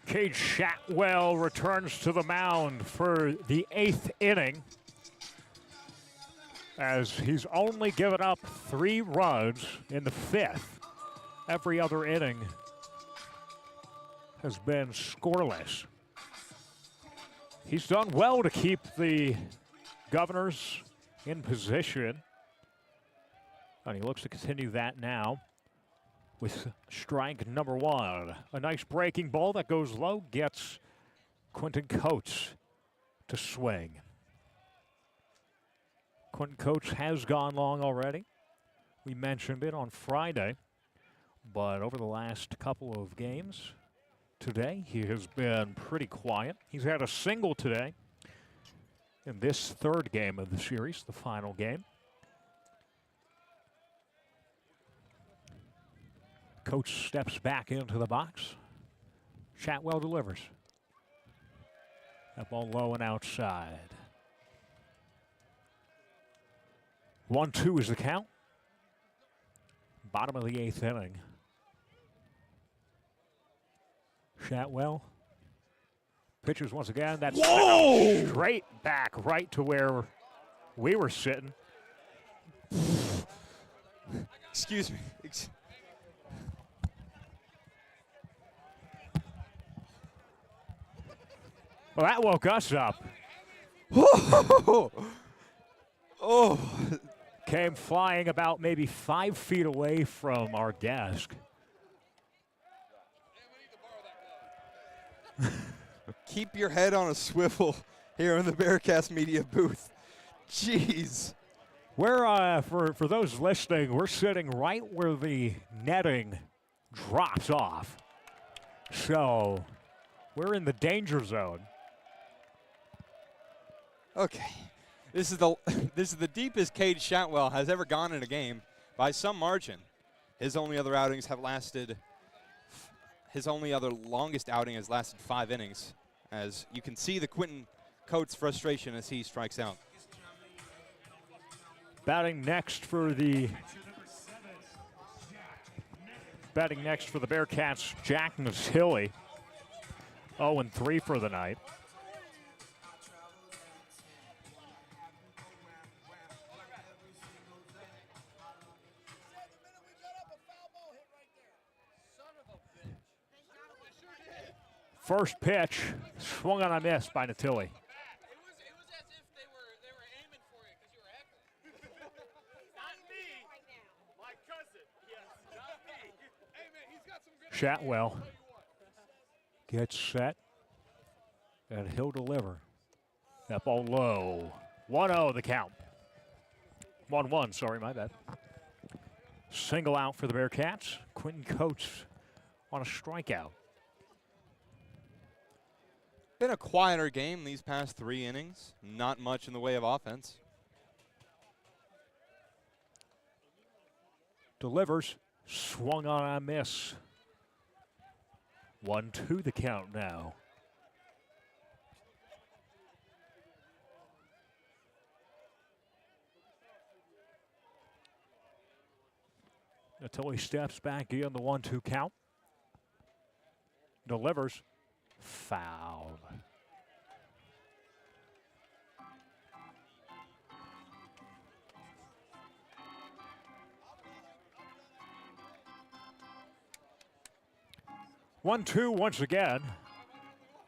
Cade Shatwell returns to the mound for the 8th inning. as he's only given up 3 runs in the 5th. Every other inning has been scoreless. He's done well to keep the Governors in position. And he looks to continue that now with strike number 1. A nice breaking ball that goes low gets Quentin Coates to swing. Quentin Coates has gone long already. We mentioned it on Friday, but over the last couple of games today, he has been pretty quiet. He's had a single today in this 3rd game of the series, the final game. Coates steps back into the box. Chatwell delivers. That ball low and outside. 1-2 is the count. Bottom of the 8th inning. Chatwell pitches once again. That's straight back right to where we were sitting. Excuse me. Well, that woke us up. Oh. Came flying about maybe 5 feet away from our desk. Keep your head on a swivel here in the Bearcats media booth. Jeez. We're, for those listening, we're sitting right where the netting drops off. So we're in the danger zone. Okay. This is the deepest Cade Chatwell has ever gone in a game by some margin. His only other outings have lasted, his only other longest outing has lasted 5 innings. As you can see the Quentin Coates frustration as he strikes out. Batting next for the Bearcats, Jack Tilly. 0-3 for the night. First pitch, swung on a miss by Natilli. It was as if they were aiming for you because you were heckling. Not me. My cousin. Yes, not me. Hey, man, he's got some good Chatwell gets set, and he'll deliver. That ball low. 1-0 the count. 1-1, sorry, my bad. Single out for the Bearcats. Quentin Coates on a strikeout. Been a quieter game these past 3 innings. Not much in the way of offense. Delivers, swung on a miss. 1-2 the count now. Until he steps back in the 1-2 count. Delivers, fouled. One-two once again.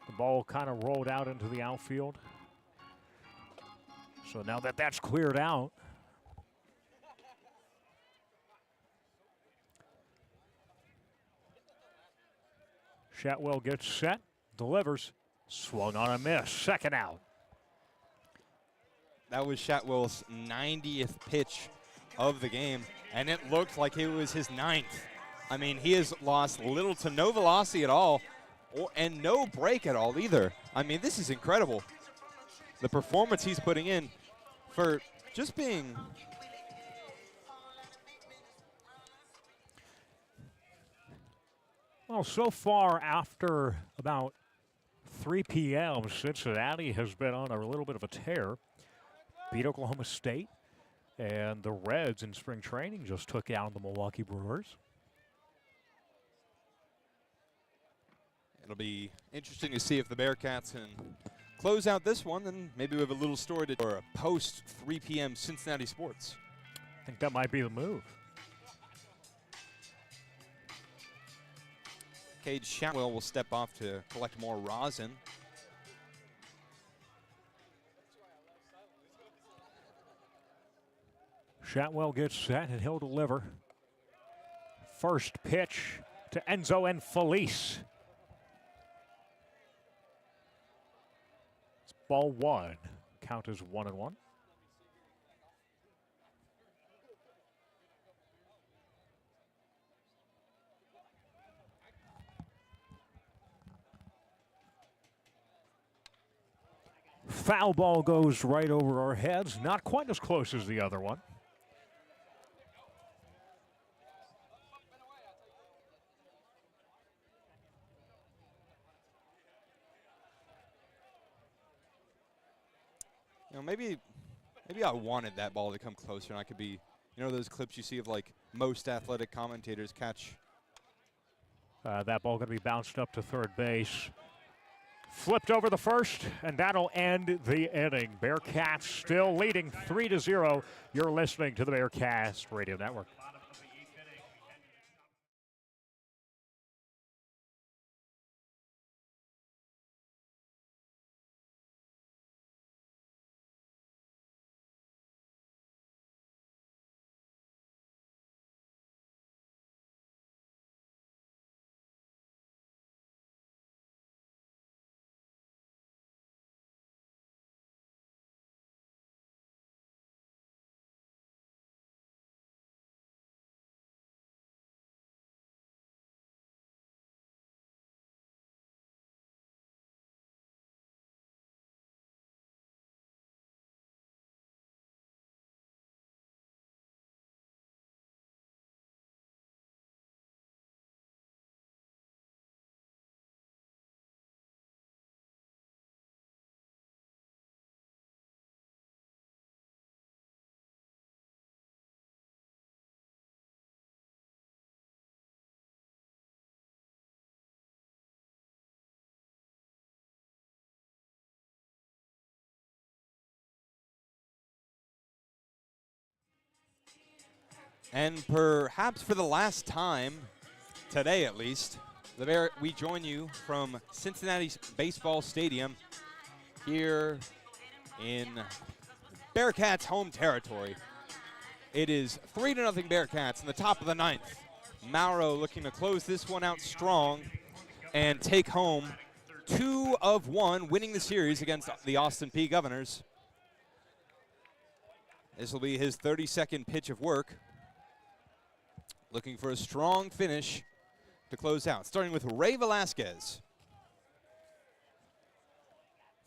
The ball kind of rolled out into the outfield. So now that that's cleared out, Chatwell gets set, delivers, swung on a miss, second out. That was Chatwell's 90th pitch of the game, and it looked like it was his 9th. I mean, he has lost little to no velocity at all, and no break at all either. I mean, this is incredible. The performance he's putting in for just being... Well, so far after about 3 p.m., Cincinnati has been on a little bit of a tear. Beat Oklahoma State, and the Reds in spring training just took out the Milwaukee Brewers. It'll be interesting to see if the Bearcats can close out this one, then maybe we have a little story to or a post 3 p.m. Cincinnati sports. I think that might be the move. Cade Shotwell will step off to collect more rosin. Shotwell gets set and he'll deliver. First pitch to Enzo and Felice. It's ball one. Count is 1-1. Foul ball goes right over our heads. Not quite as close as the other one. You know, maybe I wanted that ball to come closer, and I could be, you know, those clips you see of like most athletic commentators catch. That ball going to be bounced up to third base. Flipped over the first, and that'll end the inning. Bearcats still leading 3-0. You're listening to the Bearcats Radio Network. And perhaps for the last time, today at least, we join you from Cincinnati Baseball Stadium here in Bearcats' home territory. It is 3-0 Bearcats in the top of the ninth. Mauro looking to close this one out strong and take home 2 of 1, winning the series against the Austin Peay Governors. This will be his 32nd pitch of work. Looking for a strong finish to close out. Starting with Ray Velasquez.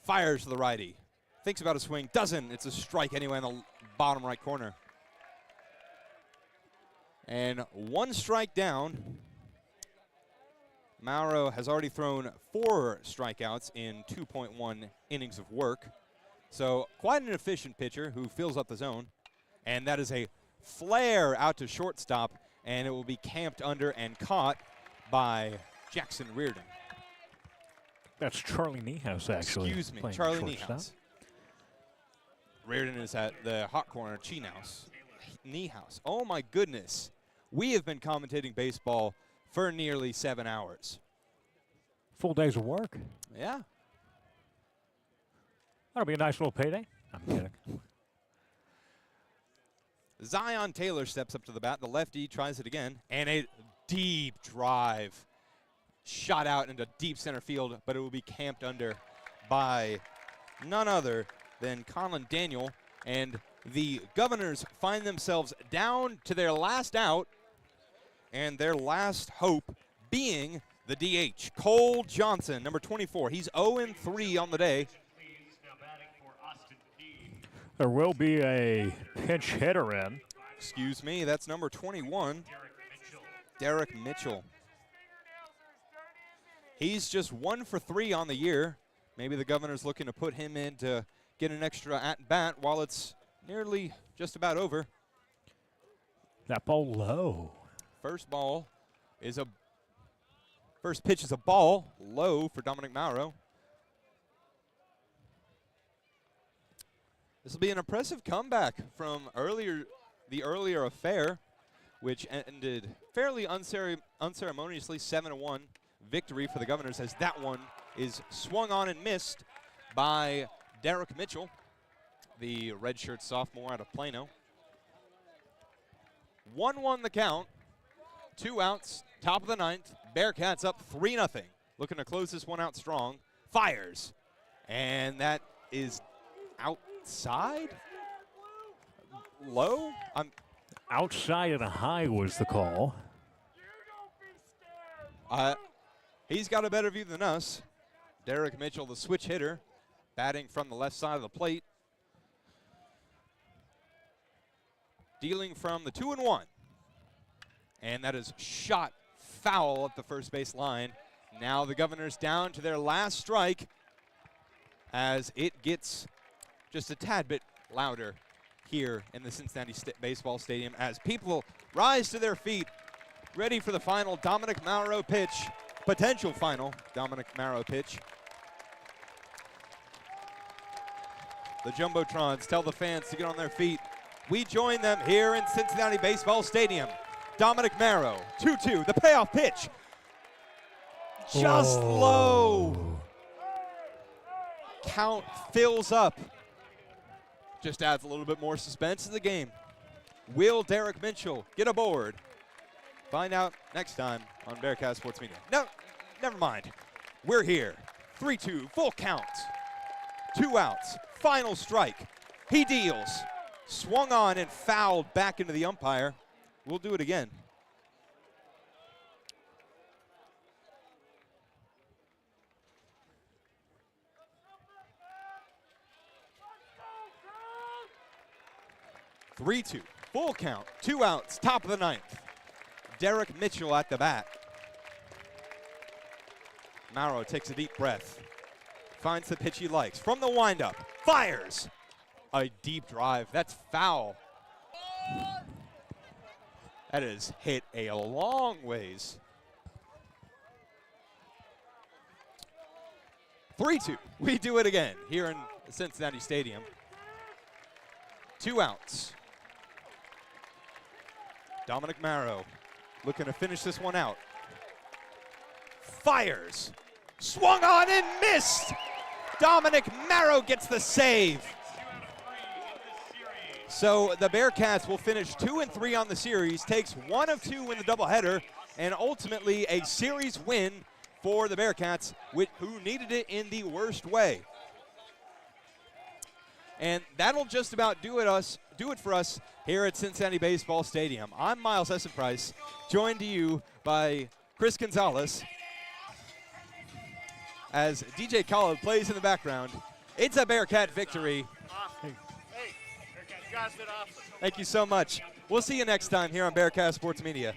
Fires to the righty. Thinks about a swing. Doesn't. It's a strike anyway in the bottom right corner. And 1 strike down. Mauro has already thrown 4 strikeouts in 2.1 innings of work. So quite an efficient pitcher who fills up the zone. And that is a flare out to shortstop. And it will be camped under and caught by Jackson Reardon. That's Charlie Niehaus, actually. Excuse me, Charlie Niehaus. Reardon is at the hot corner, Niehaus. Oh, my goodness. We have been commentating baseball for nearly 7 hours. Full days of work. Yeah. That'll be a nice little payday. I'm kidding. Zion Taylor steps up to the bat. The lefty tries it again. And a deep drive. Shot out into deep center field, but it will be camped under by none other than Conlon Daniel. And the Governors find themselves down to their last out, and their last hope being the DH, Cole Johnson, number 24. He's 0-3 on the day. There will be a pinch hitter in. Excuse me, that's number 21, Derek Mitchell. He's just 1 for 3 on the year. Maybe the Governor's looking to put him in to get an extra at-bat while it's nearly just about over. That ball low. First pitch is a ball, low for Dominic Mauro. This will be an impressive comeback from the earlier affair, which ended fairly unceremoniously 7-1 victory for the Governors, as that one is swung on and missed by Derek Mitchell, the redshirt sophomore out of Plano. 1-1 the count. 2 outs, top of the 9th. Bearcats up 3-0. Looking to close this one out strong. Fires. And that is outside? Low? Outside and a high was the call. He's got a better view than us. Derek Mitchell, the switch hitter, batting from the left side of the plate. Dealing from the 2-1. And that is shot foul at the first base line. Now the Governors down to their last strike as it gets just a tad bit louder here in the Cincinnati Baseball Stadium as people rise to their feet, ready for the final Dominic Mauro pitch, potential final Dominic Mauro pitch. The Jumbotrons tell the fans to get on their feet. We join them here in Cincinnati Baseball Stadium. Dominic Mauro, 2-2, the payoff pitch. Just low. Count fills up. Just adds a little bit more suspense to the game. Will Derek Mitchell get aboard? Find out next time on Bearcat Sports Media. No, never mind. We're here. 3-2, full count. 2 outs, final strike. He deals. Swung on and fouled back into the umpire. We'll do it again. Three-two, full count, 2 outs, top of the 9th. Derek Mitchell at the bat. Mauro takes a deep breath. Finds the pitch he likes. From the windup, fires. A deep drive, that's foul. That is hit a long ways. 3-2, we do it again here in the Cincinnati Stadium. 2 outs. Dominic Mauro looking to finish this one out. Fires. Swung on and missed. Dominic Mauro gets the save. So the Bearcats will finish 2-3 on the series, takes 1 of 2 in the doubleheader, and ultimately a series win for the Bearcats, who needed it in the worst way. And that'll just about do it for us here at Cincinnati Baseball Stadium. I'm Miles Essenprice, joined to you by Chris Gonzalez as DJ Khaled plays in the background. It's a Bearcat victory. Awesome. Hey, Bearcat, you guys did awesome. Thank you so much. We'll see you next time here on Bearcat Sports Media.